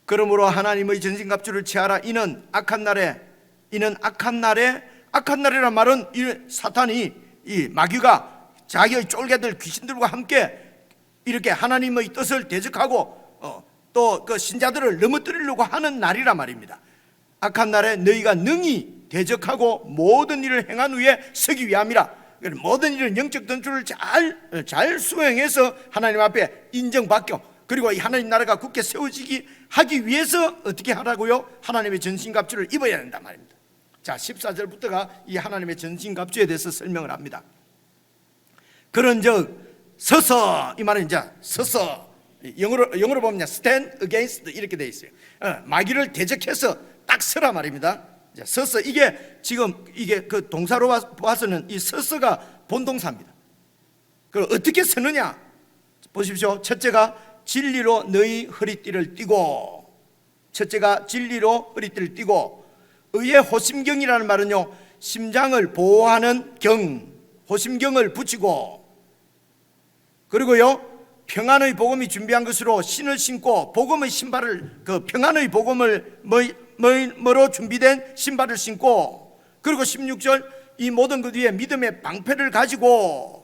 그러므로 하나님의 전신갑주를 취하라. 이는 악한 날에, 악한 날이란 말은 이 사탄이, 이 마귀가 자기의 쫄개들 귀신들과 함께 이렇게 하나님의 뜻을 대적하고 또 그 신자들을 넘어뜨리려고 하는 날이란 말입니다. 악한 날에 너희가 능히 대적하고 모든 일을 행한 후에 서기 위함이라. 모든 일은 영적 전투를 잘 수행해서 하나님 앞에 인정받고, 그리고 이 하나님 나라가 굳게 세워지기 하기 위해서 어떻게 하라고요? 하나님의 전신갑주를 입어야 된단 말입니다. 자, 14절부터가 이 하나님의 전신갑주에 대해서 설명을 합니다. 그런즉 서서, 이 말은 이제 서서, 영어로 보면 stand against 이렇게 돼 있어요. 마귀를 대적해서 딱 서라 말입니다. 서서, 이게 지금 이게 그 동사로 봐서는 이 서서가 본동사입니다. 그럼 어떻게 서느냐 보십시오. 첫째가 진리로 너희 허리띠를 띠고, 첫째가 진리로 허리띠를 띠고, 의의 호심경이라는 말은요, 심장을 보호하는 경, 호심경을 붙이고, 그리고요 평안의 복음이 준비한 것으로 신을 신고, 복음의 신발을, 그 평안의 복음을 뭐로 준비된 신발을 신고, 그리고 16절 이 모든 것 위에 믿음의 방패를 가지고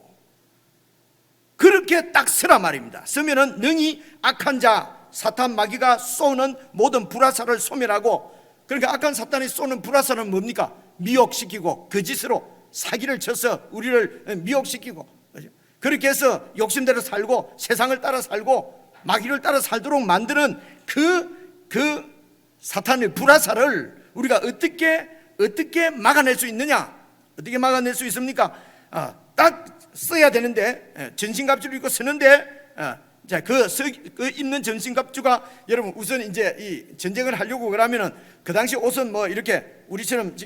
그렇게 딱 서라 말입니다. 서면은 능히 악한 자, 사탄 마귀가 쏘는 모든 불화살을 소멸하고, 그러니까 악한 사탄이 쏘는 불화살은 뭡니까? 미혹시키고 거짓으로 사기를 쳐서 우리를 미혹시키고, 그렇게 해서 욕심대로 살고 세상을 따라 살고 마귀를 따라 살도록 만드는 그 사탄의 불화살을 우리가 어떻게 막아낼 수 있느냐? 어떻게 막아낼 수 있습니까? 딱 써야 되는데 전신갑주를 입고 서는데 자, 그 입는 전신갑주가 여러분 우선 이제 이 전쟁을 하려고 그러면은 그 당시 옷은 뭐 이렇게 우리처럼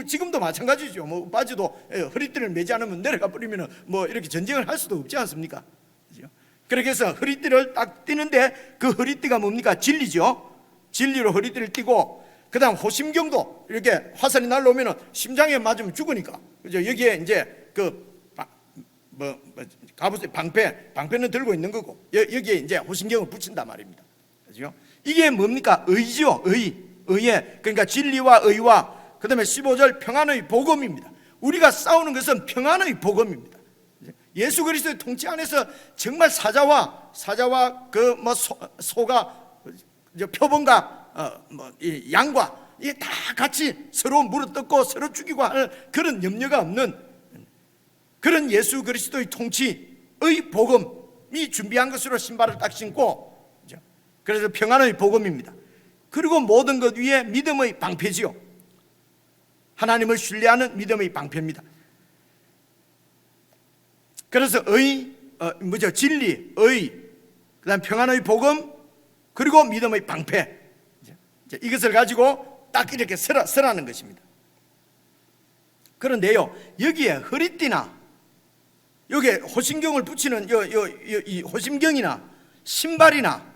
지금도 마찬가지죠. 뭐 바지도 허리띠를 매지 않으면 내려가 버리면은 뭐 이렇게 전쟁을 할 수도 없지 않습니까? 그렇죠? 그렇게 해서 허리띠를 딱 띠는데 그 허리띠가 뭡니까? 진리죠. 진리로 허리띠를 띠고 그다음 호심경도 이렇게 화살이 날라오면은 심장에 맞으면 죽으니까 그죠? 여기에 이제 갑옷의 방패는 들고 있는 거고 여기에 이제 호심경을 붙인단 말입니다. 그죠? 이게 뭡니까? 의지요. 의에 그러니까 진리와 의와 그다음에 15절 평안의 복음입니다. 우리가 싸우는 것은 평안의 복음입니다. 예수 그리스도의 통치 안에서 정말 사자와 그 뭐 소가 표범과 이 양과 이게 다 같이 서로 물어뜯고 서로 죽이고 하는 그런 염려가 없는 그런 예수 그리스도의 통치의 복음이 준비한 것으로 신발을 딱 신고 그래서 평안의 복음입니다. 그리고 모든 것 위에 믿음의 방패지요. 하나님을 신뢰하는 믿음의 방패입니다. 그래서 진리, 그다음 평안의 복음, 그리고 믿음의 방패. 이것을 가지고 딱 이렇게 서라는 것입니다. 그런데요, 여기에 허리띠나 여기에 호심경을 붙이는 이 호심경이나 신발이나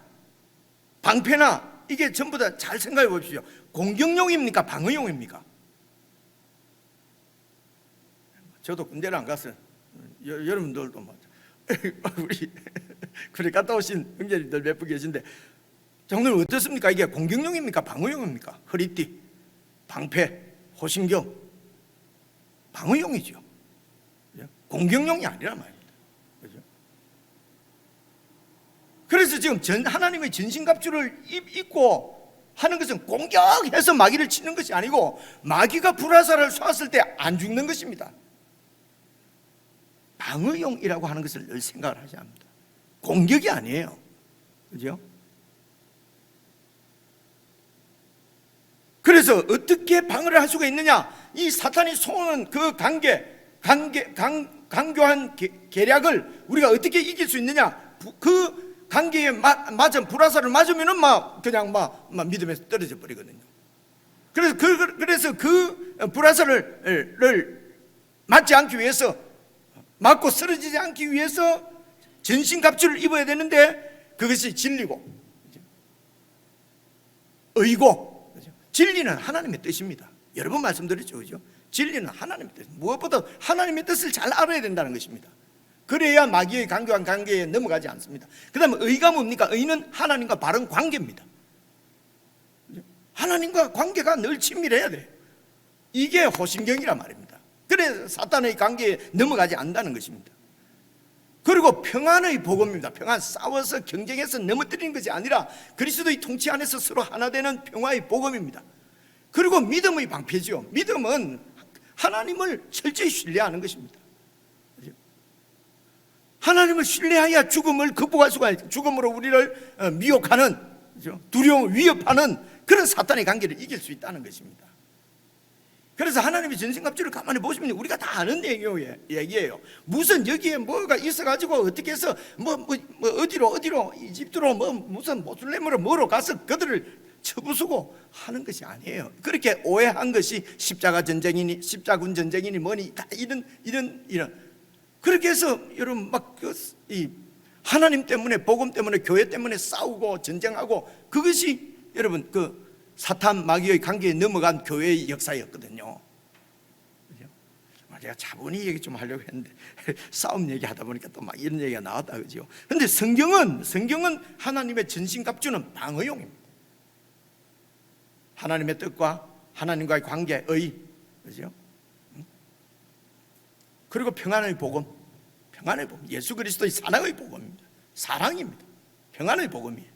방패나 이게 전부 다 잘 생각해 보십시오. 공격용입니까? 방어용입니까? 저도 군대를 안 갔어요. 여러분들도 우리 그래 갔다 오신 형제님들 몇 분 계신데 정말 어떻습니까? 이게 공격용입니까? 방어용입니까? 허리띠, 방패, 호심경 방어용이죠. 공격용이 아니란 말입니다. 그죠? 그래서 지금 하나님의 전신갑주를 입고 하는 것은 공격해서 마귀를 치는 것이 아니고 마귀가 불화살을 쏘았을 때 안 죽는 것입니다. 방어용이라고 하는 것을 늘 생각을 하셔야 합니다. 공격이 아니에요. 그죠? 그래서 어떻게 방어를 할 수가 있느냐? 이 사탄이 쏘는 그 강교한 계략을 우리가 어떻게 이길 수 있느냐? 그 관계에 맞은 불화살을 맞으면은 그냥 믿음에서 떨어져 버리거든요. 그래서 그 불화살을 맞지 않기 위해서 맞고 쓰러지지 않기 위해서 전신갑주를 입어야 되는데 그것이 진리고 의고 진리는 하나님의 뜻입니다. 여러 번 말씀드렸죠. 그죠? 진리는 하나님의 뜻. 무엇보다 하나님의 뜻을 잘 알아야 된다는 것입니다. 그래야 마귀의 강교한 관계에 넘어가지 않습니다. 그 다음에 의가 뭡니까? 의는 하나님과 바른 관계입니다. 하나님과 관계가 늘 친밀해야 돼요. 이게 호심경이란 말입니다. 그래서 사탄의 관계에 넘어가지 않는다는 것입니다. 그리고 평안의 복음입니다. 평안, 싸워서 경쟁해서 넘어뜨리는 것이 아니라 그리스도의 통치 안에서 서로 하나 되는 평화의 복음입니다. 그리고 믿음의 방패죠. 믿음은 하나님을 철저히 신뢰하는 것입니다. 하나님을 신뢰해야 죽음을 극복할 수가 있어요. 죽음으로 우리를 미혹하는, 두려움을 위협하는 그런 사탄의 관계를 이길 수 있다는 것입니다. 그래서 하나님의 전신갑주를 가만히 보시면 우리가 다 아는 얘기예요. 무슨 여기에 뭐가 있어가지고 어떻게 해서 어디로 이집트로 무슨 모슬렘으로 뭐로 가서 그들을 쳐부수고 하는 것이 아니에요. 그렇게 오해한 것이 십자군 전쟁이니 뭐니 다 이런 그렇게 해서 여러분 하나님 때문에 복음 때문에 교회 때문에 싸우고 전쟁하고 그것이 여러분 사탄 마귀의 관계에 넘어간 교회의 역사였거든요. 제가 차분히 얘기 좀 하려고 했는데 싸움 얘기하다 보니까 또 막 이런 얘기가 나왔다 그죠? 근데 성경은 하나님의 전신갑주는 방어용입니다. 하나님의 뜻과 하나님과의 관계의 그죠? 그리고 평안의 복음, 예수 그리스도의 사랑의 복음입니다. 사랑입니다. 평안의 복음이에요.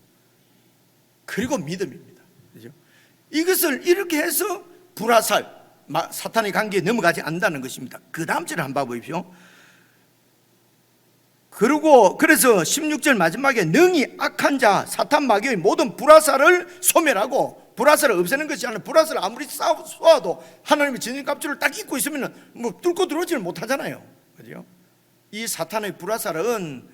그리고 믿음입니다. 그죠? 이것을 이렇게 해서 불화살, 사탄의 관계에 넘어가지 않는다는 것입니다. 그 다음 절을 한번 봐보십시오. 그래서 16절 마지막에 능히 악한 자 사탄 마귀의 모든 불화살을 소멸하고, 불화살을 없애는 것이 아니라 불화살을 아무리 쏘아도 하나님의 전신갑주를 딱 입고 있으면 뚫고 들어오지는 못하잖아요. 그죠? 이 사탄의 불화살은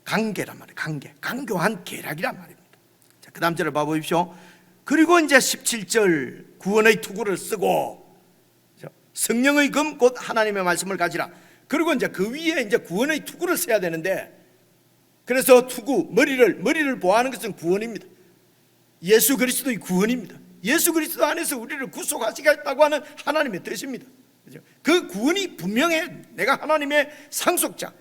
강계란 말이에요. 강교한 계략이란 말입니다. 자, 그 다음 절을 봐보십시오. 그리고 이제 17절 구원의 투구를 쓰고 성령의 금 곧 하나님의 말씀을 가지라. 그리고 이제 그 위에 이제 구원의 투구를 써야 되는데, 그래서 투구 머리를 보호하는 것은 구원입니다. 예수 그리스도의 구원입니다. 예수 그리스도 안에서 우리를 구속하시겠다고 하는 하나님의 뜻입니다. 그 구원이 분명해. 내가 하나님의 상속자,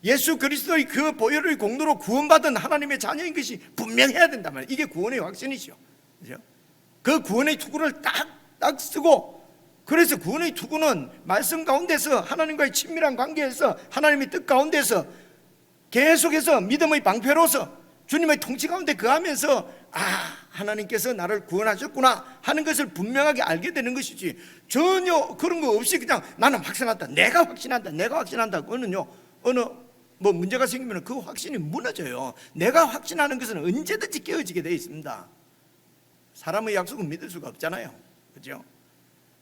예수 그리스도의 그 보혈의 공로로 구원받은 하나님의 자녀인 것이 분명해야 된단 말이에요. 이게 구원의 확신이죠. 그 구원의 투구를 딱 쓰고, 그래서 구원의 투구는 말씀 가운데서 하나님과의 친밀한 관계에서 하나님의 뜻 가운데서 계속해서 믿음의 방패로서 주님의 통치 가운데 거하면서 하나님께서 나를 구원하셨구나 하는 것을 분명하게 알게 되는 것이지, 전혀 그런 거 없이 그냥 나는 확신한다, 내가 확신한다, 그거는요 어느 문제가 생기면 그 확신이 무너져요. 내가 확신하는 것은 언제든지 깨어지게 되어 있습니다. 사람의 약속은 믿을 수가 없잖아요. 그렇죠?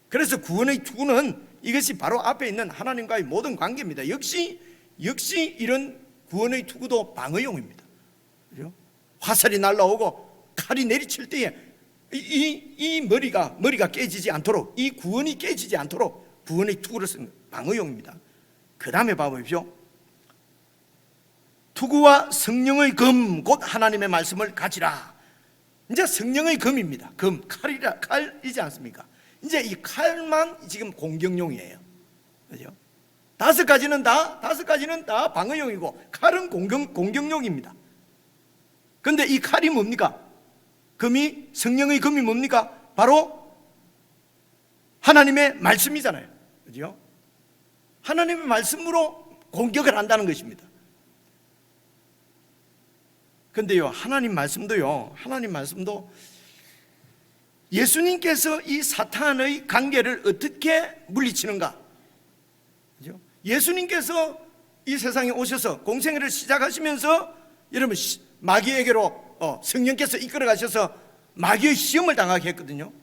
그래서 구원의 투구는 이것이 바로 앞에 있는 하나님과의 모든 관계입니다. 역시 이런 구원의 투구도 방어용입니다. 그렇죠? 화살이 날라오고 칼이 내리칠 때에 이 머리가 깨지지 않도록, 이 구원이 깨지지 않도록 구원의 투구를 쓰는 방어용입니다. 그 다음에 봐보십시오. 투구와 성령의 금 곧 하나님의 말씀을 가지라. 이제 성령의 금입니다. 칼이지 않습니까? 이제 이 칼만 지금 공격용이에요. 그죠? 다섯 가지는 다 방어용이고 칼은 공격용입니다. 그런데 이 칼이 뭡니까? 성령의 금이 뭡니까? 바로 하나님의 말씀이잖아요. 그죠? 하나님의 말씀으로 공격을 한다는 것입니다. 그런데요, 하나님 말씀도 예수님께서 이 사탄의 관계를 어떻게 물리치는가? 그죠? 예수님께서 이 세상에 오셔서 공생애를 시작하시면서 여러분 마귀에게로 성령께서 이끌어 가셔서 마귀의 시험을 당하게 했거든요.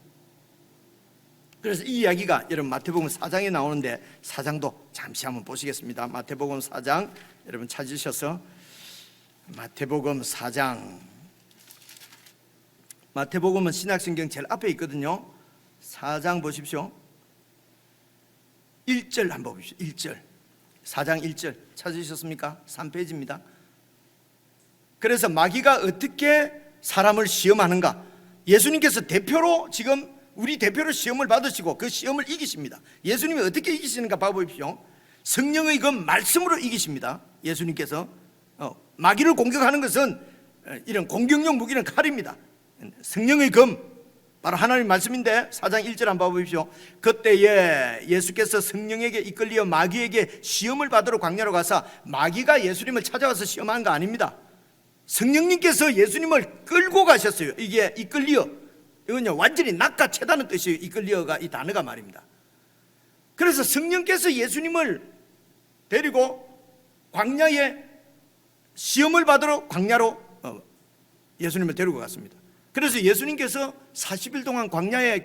그래서 이 이야기가 여러분 마태복음 4장에 나오는데 4장도 잠시 한번 보시겠습니다. 마태복음 4장 여러분 찾으셔서 마태복음 4장, 마태복음은 신약성경 제일 앞에 있거든요. 4장 보십시오. 1절 한번 보십시오. 1절, 4장 1절 찾으셨습니까? 3페이지입니다. 그래서 마귀가 어떻게 사람을 시험하는가? 예수님께서 우리 대표로 시험을 받으시고 그 시험을 이기십니다. 예수님이 어떻게 이기시는가 봐보십시오. 성령의 그 말씀으로 이기십니다. 예수님께서 마귀를 공격하는 것은 이런 공격용 무기는 칼입니다. 성령의 검, 바로 하나님의 말씀인데 4장 1절 한번 봐보십시오. 그때에 예수께서 성령에게 이끌려 마귀에게 시험을 받으러 광야로 가사, 마귀가 예수님을 찾아와서 시험한 거 아닙니다. 성령님께서 예수님을 끌고 가셨어요. 이게 이끌리어, 이건요 완전히 낚아채다는 뜻이에요. 이끌리어가 이 단어가 말입니다. 그래서 성령께서 예수님을 데리고 광야에 시험을 받으러 광야로 예수님을 데리고 갔습니다. 그래서 예수님께서 40일 동안 광야에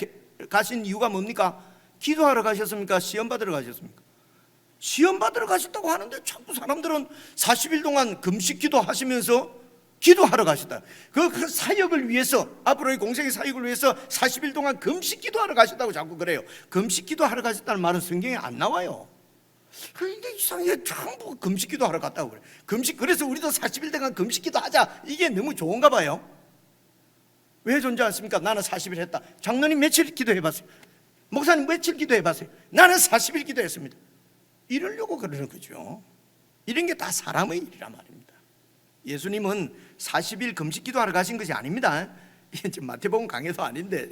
가신 이유가 뭡니까? 기도하러 가셨습니까? 시험 받으러 가셨습니까? 시험 받으러 가셨다고 하는데 자꾸 사람들은 40일 동안 금식 기도하시면서 기도하러 가셨다. 그 사역을 위해서, 앞으로의 공생의 사역을 위해서 40일 동안 금식 기도하러 가셨다고 자꾸 그래요. 금식 기도하러 가셨다는 말은 성경에 안 나와요. 그런데 이상하게 전부 금식기도 하러 갔다고 그래. 그래서 우리도 40일 동안 금식기도 하자. 이게 너무 좋은가 봐요. 왜 존재 않습니까? 나는 40일 했다. 장로님 며칠 기도해봤어요? 목사님 며칠 기도해봤어요? 나는 40일 기도했습니다. 이러려고 그러는 거죠. 이런 게 다 사람의 일이란 말입니다. 예수님은 40일 금식기도 하러 가신 것이 아닙니다. 지금 마태복음 강해도 아닌데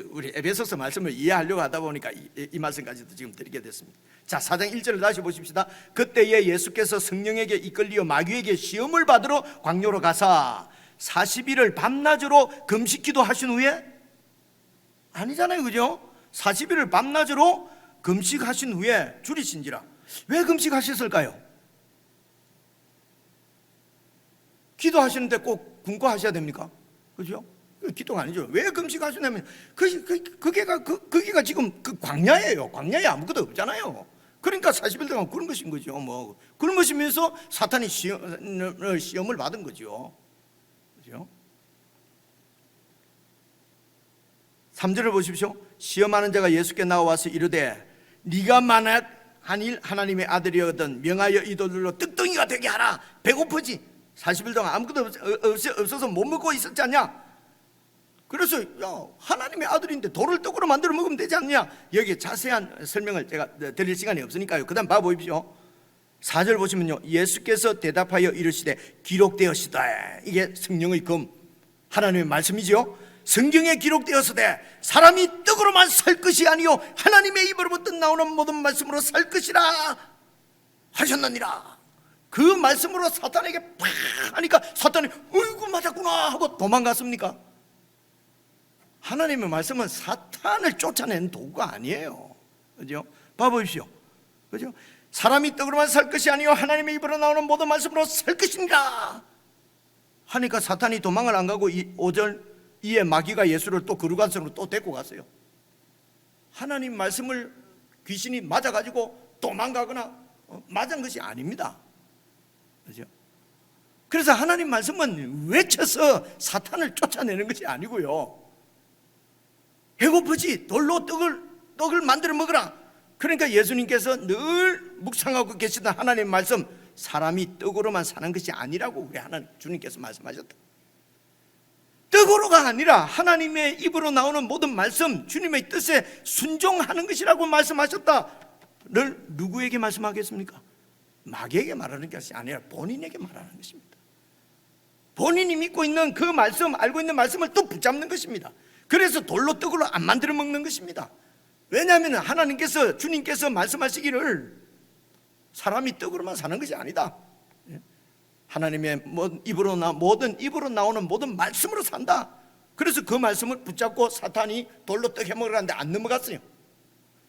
우리 에베소서 말씀을 이해하려고 하다 보니까 이 말씀까지도 지금 드리게 됐습니다. 자, 4장 1절을 다시 보십시다. 그때에 예수께서 성령에게 이끌리어 마귀에게 시험을 받으러 광야로 가사 40일을 밤낮으로 금식기도 하신 후에, 아니잖아요, 그죠? 40일을 밤낮으로 금식하신 후에 줄이신지라. 왜 금식하셨을까요? 기도하시는데 꼭 굶고 하셔야 됩니까? 그죠? 기도가 아니죠. 왜 금식하시냐면 거기가 지금 그 광야예요. 광야에 아무것도 없잖아요. 그러니까 40일 동안 굶으신 거죠. 뭐 굶으시면서 사탄이 시험을 받은 거죠. 그죠? 3절을 보십시오. 시험하는 자가 예수께 나와서 이르되 네가 만약 한일 하나님의 아들이거든 명하여 이들로 떡덩이가 되게 하라. 배고프지? 40일 동안 아무것도 없어서 못 먹고 있었지 않냐? 그래서 야, 하나님의 아들인데 돌을 떡으로 만들어 먹으면 되지 않냐? 여기 자세한 설명을 제가 드릴 시간이 없으니까요. 그 다음 봐보십시오. 4절 보시면요, 예수께서 대답하여 이르시되 기록되었으되, 이게 성령의 검, 하나님의 말씀이죠. 성경에 기록되었으되 사람이 떡으로만 살 것이 아니요 하나님의 입으로부터 나오는 모든 말씀으로 살 것이라 하셨느니라. 그 말씀으로 사탄에게 팍 하니까 사탄이 어이구 맞았구나 하고 도망갔습니까? 하나님의 말씀은 사탄을 쫓아내는 도구가 아니에요. 그죠? 봐보십시오. 그죠? 사람이 떡으로만 살 것이 아니요 하나님의 입으로 나오는 모든 말씀으로 살 것이니라 하니까 사탄이 도망을 안 가고 5절 이에 마귀가 예수를 또 거룩한성으로 또 데리고 갔어요. 하나님 말씀을 귀신이 맞아가지고 도망가거나 맞은 것이 아닙니다. 그죠? 그래서 하나님 말씀은 외쳐서 사탄을 쫓아내는 것이 아니고요, 배고프지? 돌로 떡을 만들어 먹으라. 그러니까 예수님께서 늘 묵상하고 계시던 하나님 말씀, 사람이 떡으로만 사는 것이 아니라고 우리 하나님 주님께서 말씀하셨다. 떡으로가 아니라 하나님의 입으로 나오는 모든 말씀, 주님의 뜻에 순종하는 것이라고 말씀하셨다를 누구에게 말씀하겠습니까? 마귀에게 말하는 것이 아니라 본인에게 말하는 것입니다. 본인이 믿고 있는 그 말씀, 알고 있는 말씀을 또 붙잡는 것입니다. 그래서 돌로 떡으로 안 만들어 먹는 것입니다. 왜냐하면 하나님께서, 주님께서 말씀하시기를 사람이 떡으로만 사는 것이 아니다, 하나님의 모든 입으로 나오는 모든 말씀으로 산다. 그래서 그 말씀을 붙잡고 사탄이 돌로 떡 해먹으라는데 안 넘어갔어요.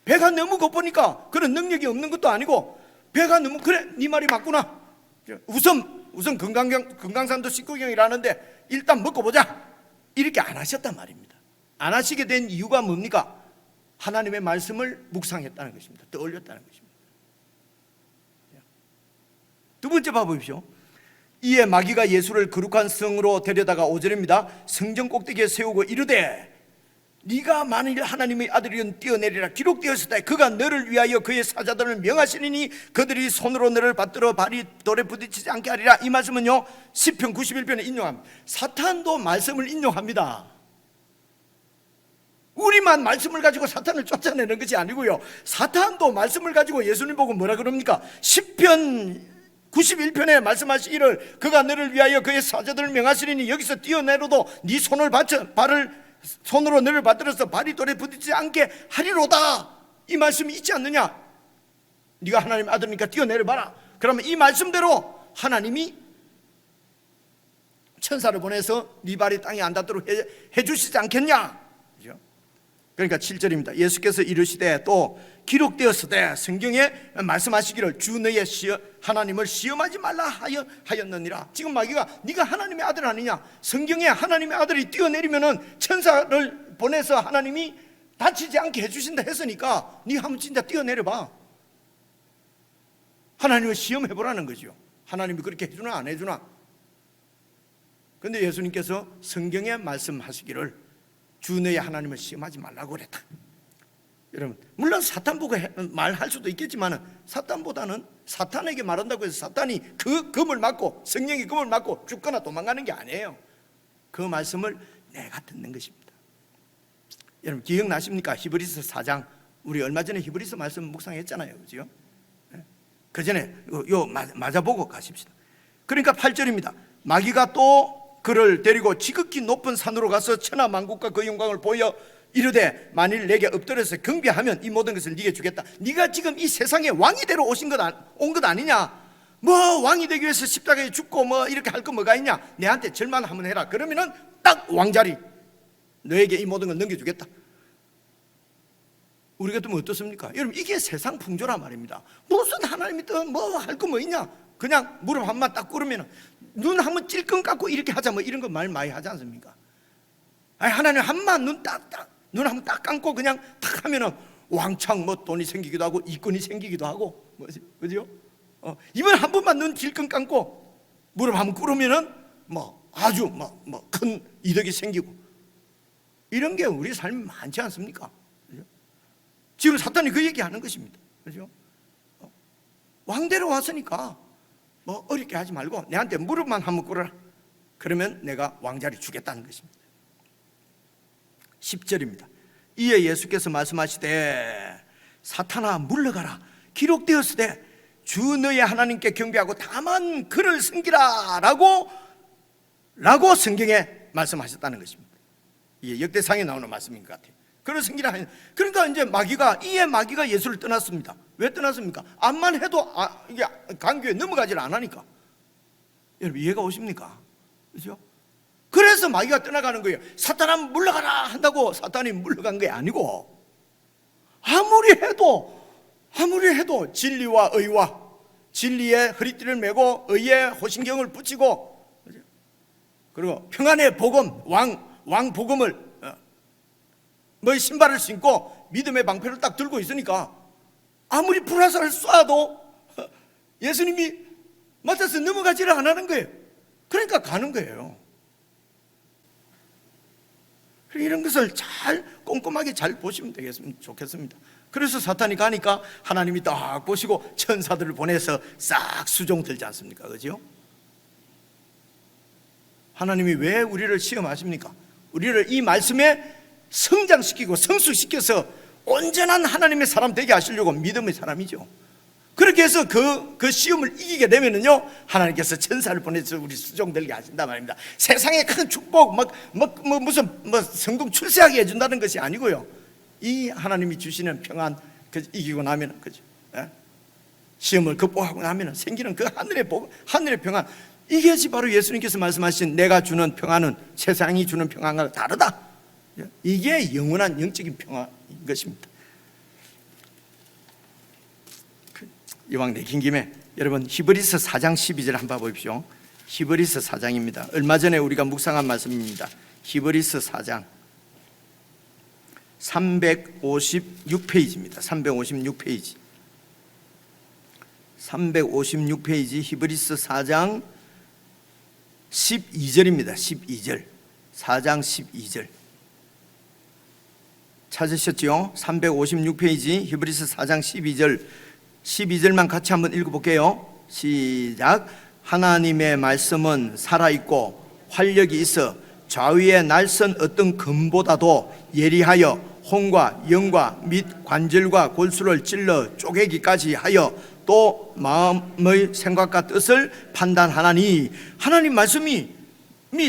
배가 너무 고프니까, 그런 능력이 없는 것도 아니고 배가 너무, 그래 네 말이 맞구나, 우선 금강산도 식구경이라는데 일단 먹고 보자, 이렇게 안 하셨단 말입니다. 안 하시게 된 이유가 뭡니까? 하나님의 말씀을 묵상했다는 것입니다. 떠올렸다는 것입니다. 두 번째 봐보십시오. 이에 마귀가 예수를 거룩한 성으로 데려다가 5절입니다. 성전 꼭대기에 세우고 이르되 네가 만일 하나님의 아들이면 뛰어내리라. 기록되었으되 그가 너를 위하여 그의 사자들을 명하시리니 그들이 손으로 너를 받들어 발이 돌에 부딪히지 않게 하리라. 이 말씀은요, 시편 91편에 인용합니다. 사탄도 말씀을 인용합니다. 우리만 말씀을 가지고 사탄을 쫓아내는 것이 아니고요, 사탄도 말씀을 가지고 예수님 보고 뭐라 그럽니까? 시편 91편에 말씀하시기를 그가 너를 위하여 그의 사자들을 명하시리니 여기서 뛰어내려도 네 손으로 너를 받들어서 발이 돌에 부딪히지 않게 하리로다. 이 말씀이 있지 않느냐? 네가 하나님의 아들이니까 뛰어내려봐라. 그러면 이 말씀대로 하나님이 천사를 보내서 네 발이 땅에 안 닿도록 해주시지 않겠냐? 그죠? 그러니까 7절입니다. 예수께서 이르시되 또 기록되었으되 성경에 말씀하시기를 주 너의 하나님을 시험하지 말라 하였느니라. 지금 마귀가 네가 하나님의 아들 아니냐? 성경에 하나님의 아들이 뛰어내리면은 천사를 보내서 하나님이 다치지 않게 해주신다 했으니까 네 한번 진짜 뛰어내려봐. 하나님을 시험해보라는 거죠. 하나님이 그렇게 해주나 안 해주나. 그런데 예수님께서 성경에 말씀하시기를 주 너의 하나님을 시험하지 말라고 그랬다. 여러분, 물론 사탄 보고 말할 수도 있겠지만 사탄보다는, 사탄에게 말한다고 해서 사탄이 그 검을 맞고, 성령의 검을 맞고 죽거나 도망가는 게 아니에요. 그 말씀을 내가 듣는 것입니다. 여러분 기억나십니까? 히브리서 4장, 우리 얼마 전에 히브리서 말씀 묵상했잖아요, 그죠? 그 전에 요 맞아보고 가십시다. 그러니까 8절입니다. 마귀가 또 그를 데리고 지극히 높은 산으로 가서 천하 만국과 그 영광을 보여 이르되 만일 내게 엎드려서 경배하면 이 모든 것을 네게 주겠다. 네가 지금 이 세상에 왕이 되러 온 것 아니냐? 뭐 왕이 되기 위해서 십자가에 죽고 뭐 이렇게 할 거 뭐가 있냐? 내한테 절만 한번 해라. 그러면은 딱 왕자리, 너에게 이 모든 걸 넘겨주겠다. 우리 같으면 어떻습니까? 여러분, 이게 세상 풍조란 말입니다. 무슨 하나님이 또 뭐 할 거 뭐 있냐? 그냥 무릎 한번 딱 꿇으면 눈 한번 찔끔 감고 이렇게 하자, 뭐 이런 거 말 많이 하지 않습니까? 아니, 하나님 한번 눈 한번 딱 감고 그냥 탁 하면은 왕창 뭐 돈이 생기기도 하고 이권이 생기기도 하고, 그죠? 이번 한 번만 눈 질끈 감고 무릎 한번 꿇으면은 뭐 아주 뭐 큰 이득이 생기고, 이런 게 우리 삶이 많지 않습니까? 그죠? 지금 사탄이 그 얘기하는 것입니다. 그죠? 왕대로 왔으니까 뭐 어렵게 하지 말고 내한테 무릎만 한번 꿇어라. 그러면 내가 왕자리 주겠다는 것입니다. 10절입니다. 이에 예수께서 말씀하시되 사탄아 물러가라. 기록되었으되 주 너의 하나님께 경배하고 다만 그를 섬기라 라고 성경에 말씀하셨다는 것입니다. 이게 역대상에 나오는 말씀인 것 같아요. 그를 섬기라. 그러니까 이제 마귀가 예수를 떠났습니다. 왜 떠났습니까? 암만 해도 이게 강교에 넘어가질 않으니까. 여러분 이해가 오십니까? 그렇죠? 그래서 마귀가 떠나가는 거예요. 사탄아 물러가라 한다고 사탄이 물러간 게 아니고, 아무리 해도 진리와 의와 진리의 허리띠를 메고 의의 호신경을 붙이고, 그리고 평안의 복음, 왕 복음을 뭐 신발을 신고 믿음의 방패를 딱 들고 있으니까 아무리 불화살을 쏴도 예수님이 맞아서 넘어가지를 안 하는 거예요. 그러니까 가는 거예요. 이런 것을 꼼꼼하게 잘 보시면 좋겠습니다. 그래서 사탄이 가니까 하나님이 딱 보시고 천사들을 보내서 싹 수종 들지 않습니까? 그죠? 하나님이 왜 우리를 시험하십니까? 우리를 이 말씀에 성장시키고 성숙시켜서 온전한 하나님의 사람 되게 하시려고, 믿음의 사람이죠. 그렇게 해서 그 시험을 이기게 되면은요, 하나님께서 천사를 보내서 우리 수종들게 하신단 말입니다. 세상에 큰 축복, 무슨 성공 출세하게 해준다는 것이 아니고요. 이 하나님이 주시는 평안, 이기고 나면은, 그죠? 시험을 극복하고 나면은 생기는 그 하늘의 복, 하늘의 평안, 이것이 바로 예수님께서 말씀하신 내가 주는 평안은 세상이 주는 평안과 다르다. 이게 영원한 영적인 평안인 것입니다. 이왕 내긴 김에 여러분 히브리서 4장 12절 한번 보십시오. 히브리서 4장입니다. 얼마 전에 우리가 묵상한 말씀입니다. 히브리서 4장 356페이지입니다. 356페이지 히브리서 4장 12절입니다. 12절. 4장 12절. 찾으셨죠? 356페이지 히브리서 4장 12절만 같이 한번 읽어볼게요. 시작. 하나님의 말씀은 살아있고 활력이 있어 좌위에 날선 어떤 금보다도 예리하여 혼과 영과 및 관절과 골수를 찔러 쪼개기까지 하여 또 마음의 생각과 뜻을 판단하나니, 하나님 말씀이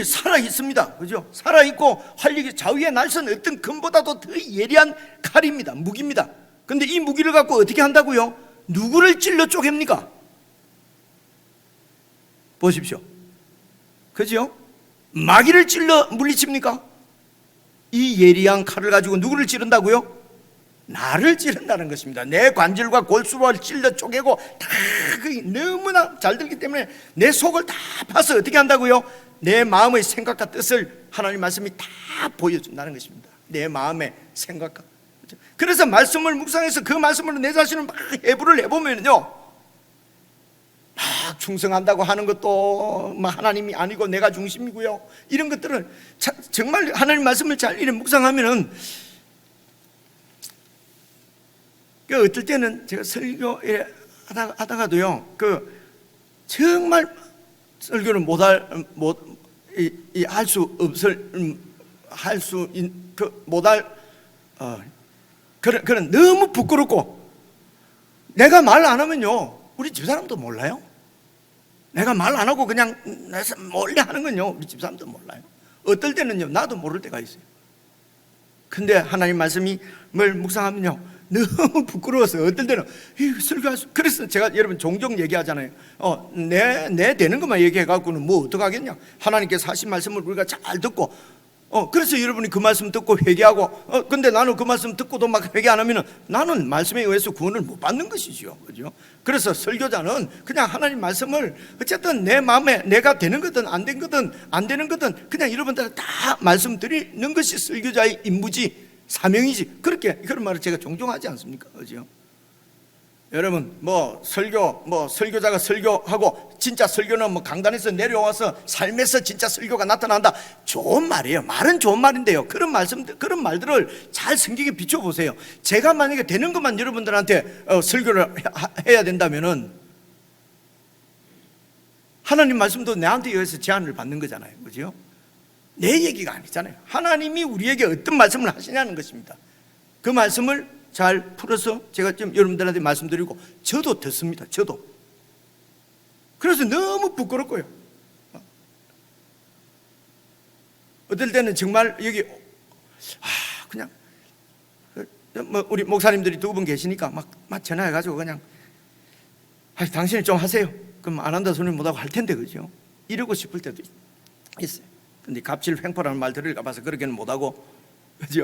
살아있습니다. 그죠? 살아있고 활력이 좌위에 날선 어떤 금보다도 더 예리한 칼입니다. 무기입니다. 근데 이 무기를 갖고 어떻게 한다고요? 누구를 찔러 쪼갭니까? 보십시오. 그죠? 마귀를 찔러 물리칩니까? 이 예리한 칼을 가지고 누구를 찌른다고요? 나를 찌른다는 것입니다. 내 관절과 골수를 찔러 쪼개고 다 너무나 잘 들기 때문에 내 속을 다 파서 어떻게 한다고요? 내 마음의 생각과 뜻을 하나님 말씀이 다 보여준다는 것입니다. 내 마음의 생각과. 그래서 말씀을 묵상해서 그 말씀으로 내 자신을 막 해부를 해보면요, 막 충성한다고 하는 것도 하나님이 아니고 내가 중심이고요, 이런 것들을 정말 하나님 말씀을 잘 이렇게 묵상하면은, 어떨 때는 제가 설교 하다가도요, 정말 설교를 그런 너무 부끄럽고, 내가 말 안 하면요 우리 집사람도 몰라요. 내가 말 안 하고 그냥 몰래 하는 건요 우리 집사람도 몰라요. 어떨 때는요 나도 모를 때가 있어요. 근데 하나님 말씀이 뭘 묵상하면요 너무 부끄러워서 어떨 때는 설교할 수, 그래서 제가 여러분 종종 얘기하잖아요. 내 되는 것만 얘기해갖고는 뭐 어떡하겠냐. 하나님께서 하신 말씀을 우리가 잘 듣고, 그래서 여러분이 그 말씀 듣고 회개하고, 근데 나는 그 말씀 듣고도 막 회개 안 하면은 나는 말씀에 의해서 구원을 못 받는 것이죠. 그죠? 그래서 설교자는 그냥 하나님 말씀을 어쨌든 내 마음에 내가 되는 거든 안 된 거든 안 되는 거든 그냥 여러분들 다 말씀드리는 것이 설교자의 임무지, 사명이지. 그렇게 그런 말을 제가 종종 하지 않습니까? 그죠? 여러분 설교자가 설교하고 진짜 설교는 강단에서 내려와서 삶에서 진짜 설교가 나타난다. 좋은 말이에요. 말은 좋은 말인데요. 그런 말들을 잘 성경에 비춰 보세요. 제가 만약에 되는 것만 여러분들한테 설교를 해야 된다면은 하나님 말씀도 내한테 의해서 제한을 받는 거잖아요. 그죠? 내 얘기가 아니잖아요. 하나님이 우리에게 어떤 말씀을 하시냐는 것입니다. 그 말씀을 잘 풀어서 제가 좀 여러분들한테 말씀드리고 저도 듣습니다. 저도. 그래서 너무 부끄럽고요. 어떨 때는 정말 여기 그냥 우리 목사님들이 두 분 계시니까 막 전화해가지고 그냥 당신이 좀 하세요. 그럼 안 한다 소리 못하고 할 텐데, 그죠? 이러고 싶을 때도 있어요. 근데 갑질횡포라는 말 들을까 봐서 그렇게는 못하고, 그죠?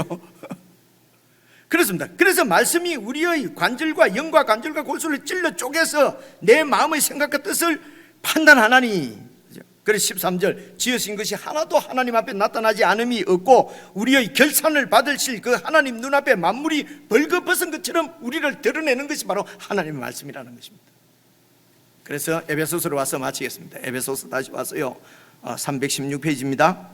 그렇습니다. 그래서 말씀이 우리의 관절과 영과 관절과 골수를 찔러 쪼개서 내 마음의 생각과 뜻을 판단하나니. 그래서 13절 지으신 것이 하나도 하나님 앞에 나타나지 않음이 없고 우리의 결산을 받으실 그 하나님 눈앞에 만물이 벌거벗은 것처럼 우리를 드러내는 것이 바로 하나님의 말씀이라는 것입니다. 그래서 에베소서로 와서 마치겠습니다. 에베소서 다시 와서요 316페이지입니다.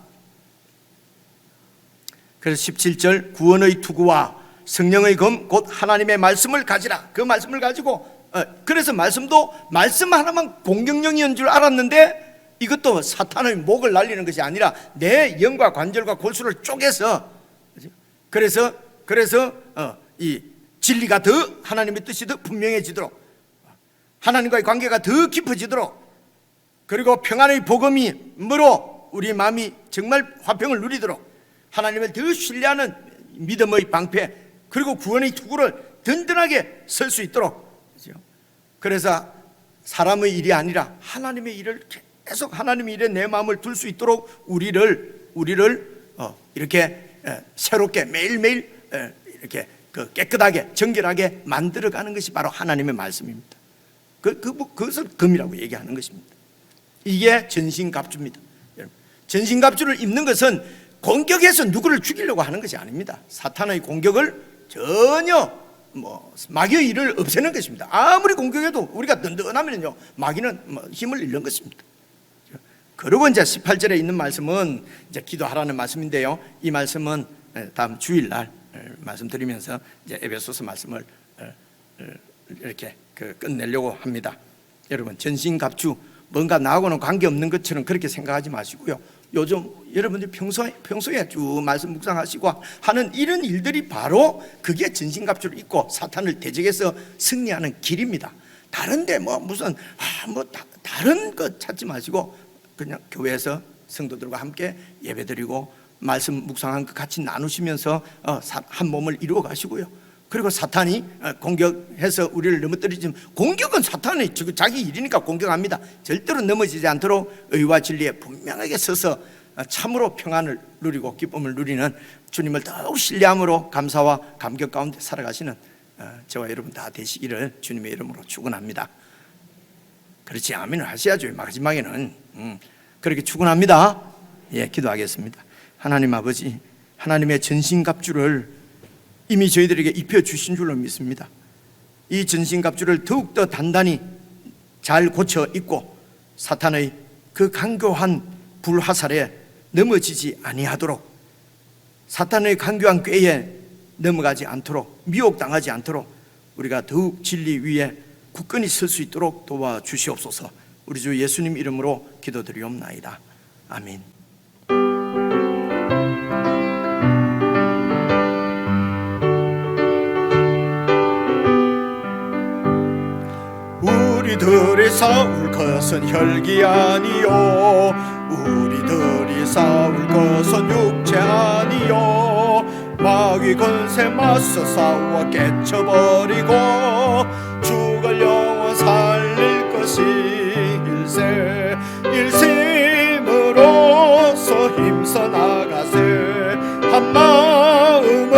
그래서 17절 구원의 투구와 성령의 검 곧 하나님의 말씀을 가지라. 그 말씀을 가지고 그래서 말씀도 말씀 하나만 공격령이었는 줄 알았는데 이것도 사탄의 목을 날리는 것이 아니라 내 영과 관절과 골수를 쪼개서 그래서 이 진리가 더 하나님의 뜻이 더 분명해지도록 하나님과의 관계가 더 깊어지도록 그리고 평안의 복음으로 우리 마음이 정말 화평을 누리도록 하나님을 더 신뢰하는 믿음의 방패 그리고 구원의 투구를 든든하게 설 수 있도록 그래서 사람의 일이 아니라 하나님의 일을 계속 하나님의 일에 내 마음을 둘 수 있도록 우리를 이렇게 새롭게 매일매일 이렇게 깨끗하게 정결하게 만들어가는 것이 바로 하나님의 말씀입니다. 그것을 금이라고 얘기하는 것입니다. 이게 전신갑주입니다. 전신갑주를 입는 것은 공격해서 누구를 죽이려고 하는 것이 아닙니다. 사탄의 공격을 전혀 마귀의 일을 없애는 것입니다. 아무리 공격해도 우리가 든든하면요 마귀는 힘을 잃는 것입니다. 그리고 이제 18절에 있는 말씀은 이제 기도하라는 말씀인데요. 이 말씀은 다음 주일날 말씀드리면서 이제 에베소서 말씀을 이렇게 끝내려고 합니다. 여러분 전신갑주 뭔가 나하고는 관계없는 것처럼 그렇게 생각하지 마시고요. 요즘 여러분들이 평소에 쭉 말씀 묵상하시고 하는 이런 일들이 바로 그게 전신갑주를 입고 사탄을 대적해서 승리하는 길입니다. 다른데 무슨 다른 것 찾지 마시고 그냥 교회에서 성도들과 함께 예배드리고 말씀 묵상한 것 같이 나누시면서 한 몸을 이루어 가시고요. 그리고 사탄이 공격해서 우리를 넘어뜨리지만 공격은 사탄의 자기 일이니까 공격합니다. 절대로 넘어지지 않도록 의와 진리에 분명하게 서서 참으로 평안을 누리고 기쁨을 누리는 주님을 더욱 신뢰함으로 감사와 감격 가운데 살아가시는 저와 여러분 다 되시기를 주님의 이름으로 축원합니다. 그렇지 아멘을 하셔야죠. 마지막에는 그렇게 축원합니다. 예, 기도하겠습니다. 하나님 아버지, 하나님의 전신갑주를 이미 저희들에게 입혀주신 줄로 믿습니다. 이 전신갑주를 더욱더 단단히 잘 고쳐 입고 사탄의 그 강교한 불화살에 넘어지지 아니하도록 사탄의 강교한 꾀에 넘어가지 않도록 미혹당하지 않도록 우리가 더욱 진리 위에 굳건히 설 수 있도록 도와주시옵소서. 우리 주 예수님 이름으로 기도드리옵나이다. 아멘. 우리들이 싸울 것은 혈기 아니요 우리들이 싸울 것은 육체 아니요 마귀 권세 맞서 싸워 깨쳐버리고 죽을 영혼 살릴 것이 일심으로서 힘써 나가세 한 마음으로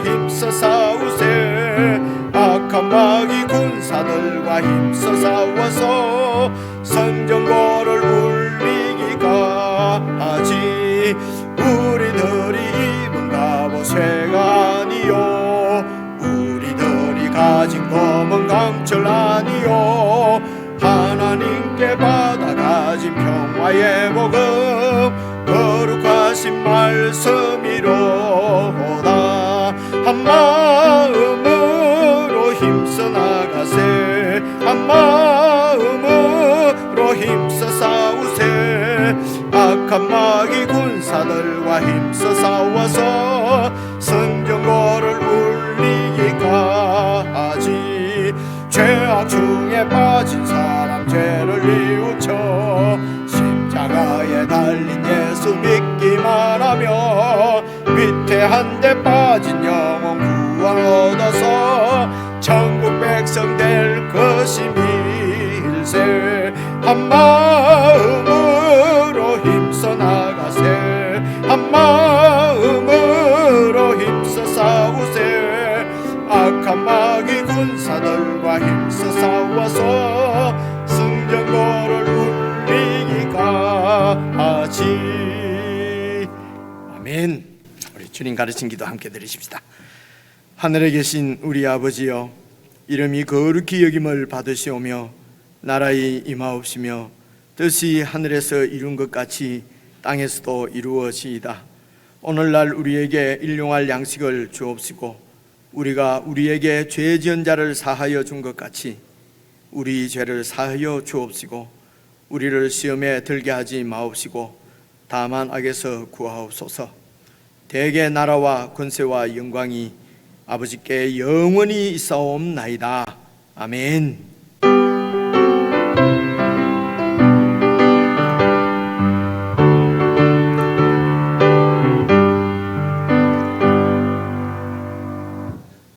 힘써 싸우세 악한 마귀 군사들과 힘써 싸워서 성전고를 울리기까지 우리들이 입은 갑옷 것을 아니요 하나님께 받아가진 평화의 복음 거룩하신 말씀이로다. 한 마음으로 힘써 나가세 한 마음으로 힘써 싸우세 악한 마귀 군사들과 힘써 싸워서 성경거를 울리기까지 죄악 중에 빠진 사람 죄를 뉘우쳐 십자가에 달린 예수 믿기만 하며 위태한 데 빠진 영혼 구원 얻어서 천국 백성 될 것임일세. 한 마음으로 힘써 나가세 한 마음으로 힘써 싸우세 악한 마귀 군사들과 힘써 싸워서 성전거를 울리기까지. 아멘. 우리 주님 가르친 기도 함께 드리십시다. 하늘에 계신 우리 아버지여, 이름이 거룩히 여김을 받으시오며 나라의 임하옵시며 뜻이 하늘에서 이룬 것 같이 땅에서도 이루어지이다. 오늘날 우리에게 일용할 양식을 주옵시고 우리가 우리에게 죄 지은 자를 사하여 준 것 같이 우리 죄를 사하여 주옵시고 우리를 시험에 들게 하지 마옵시고 다만 악에서 구하옵소서. 대개 나라와 권세와 영광이 아버지께 영원히 있사옵나이다. 아멘.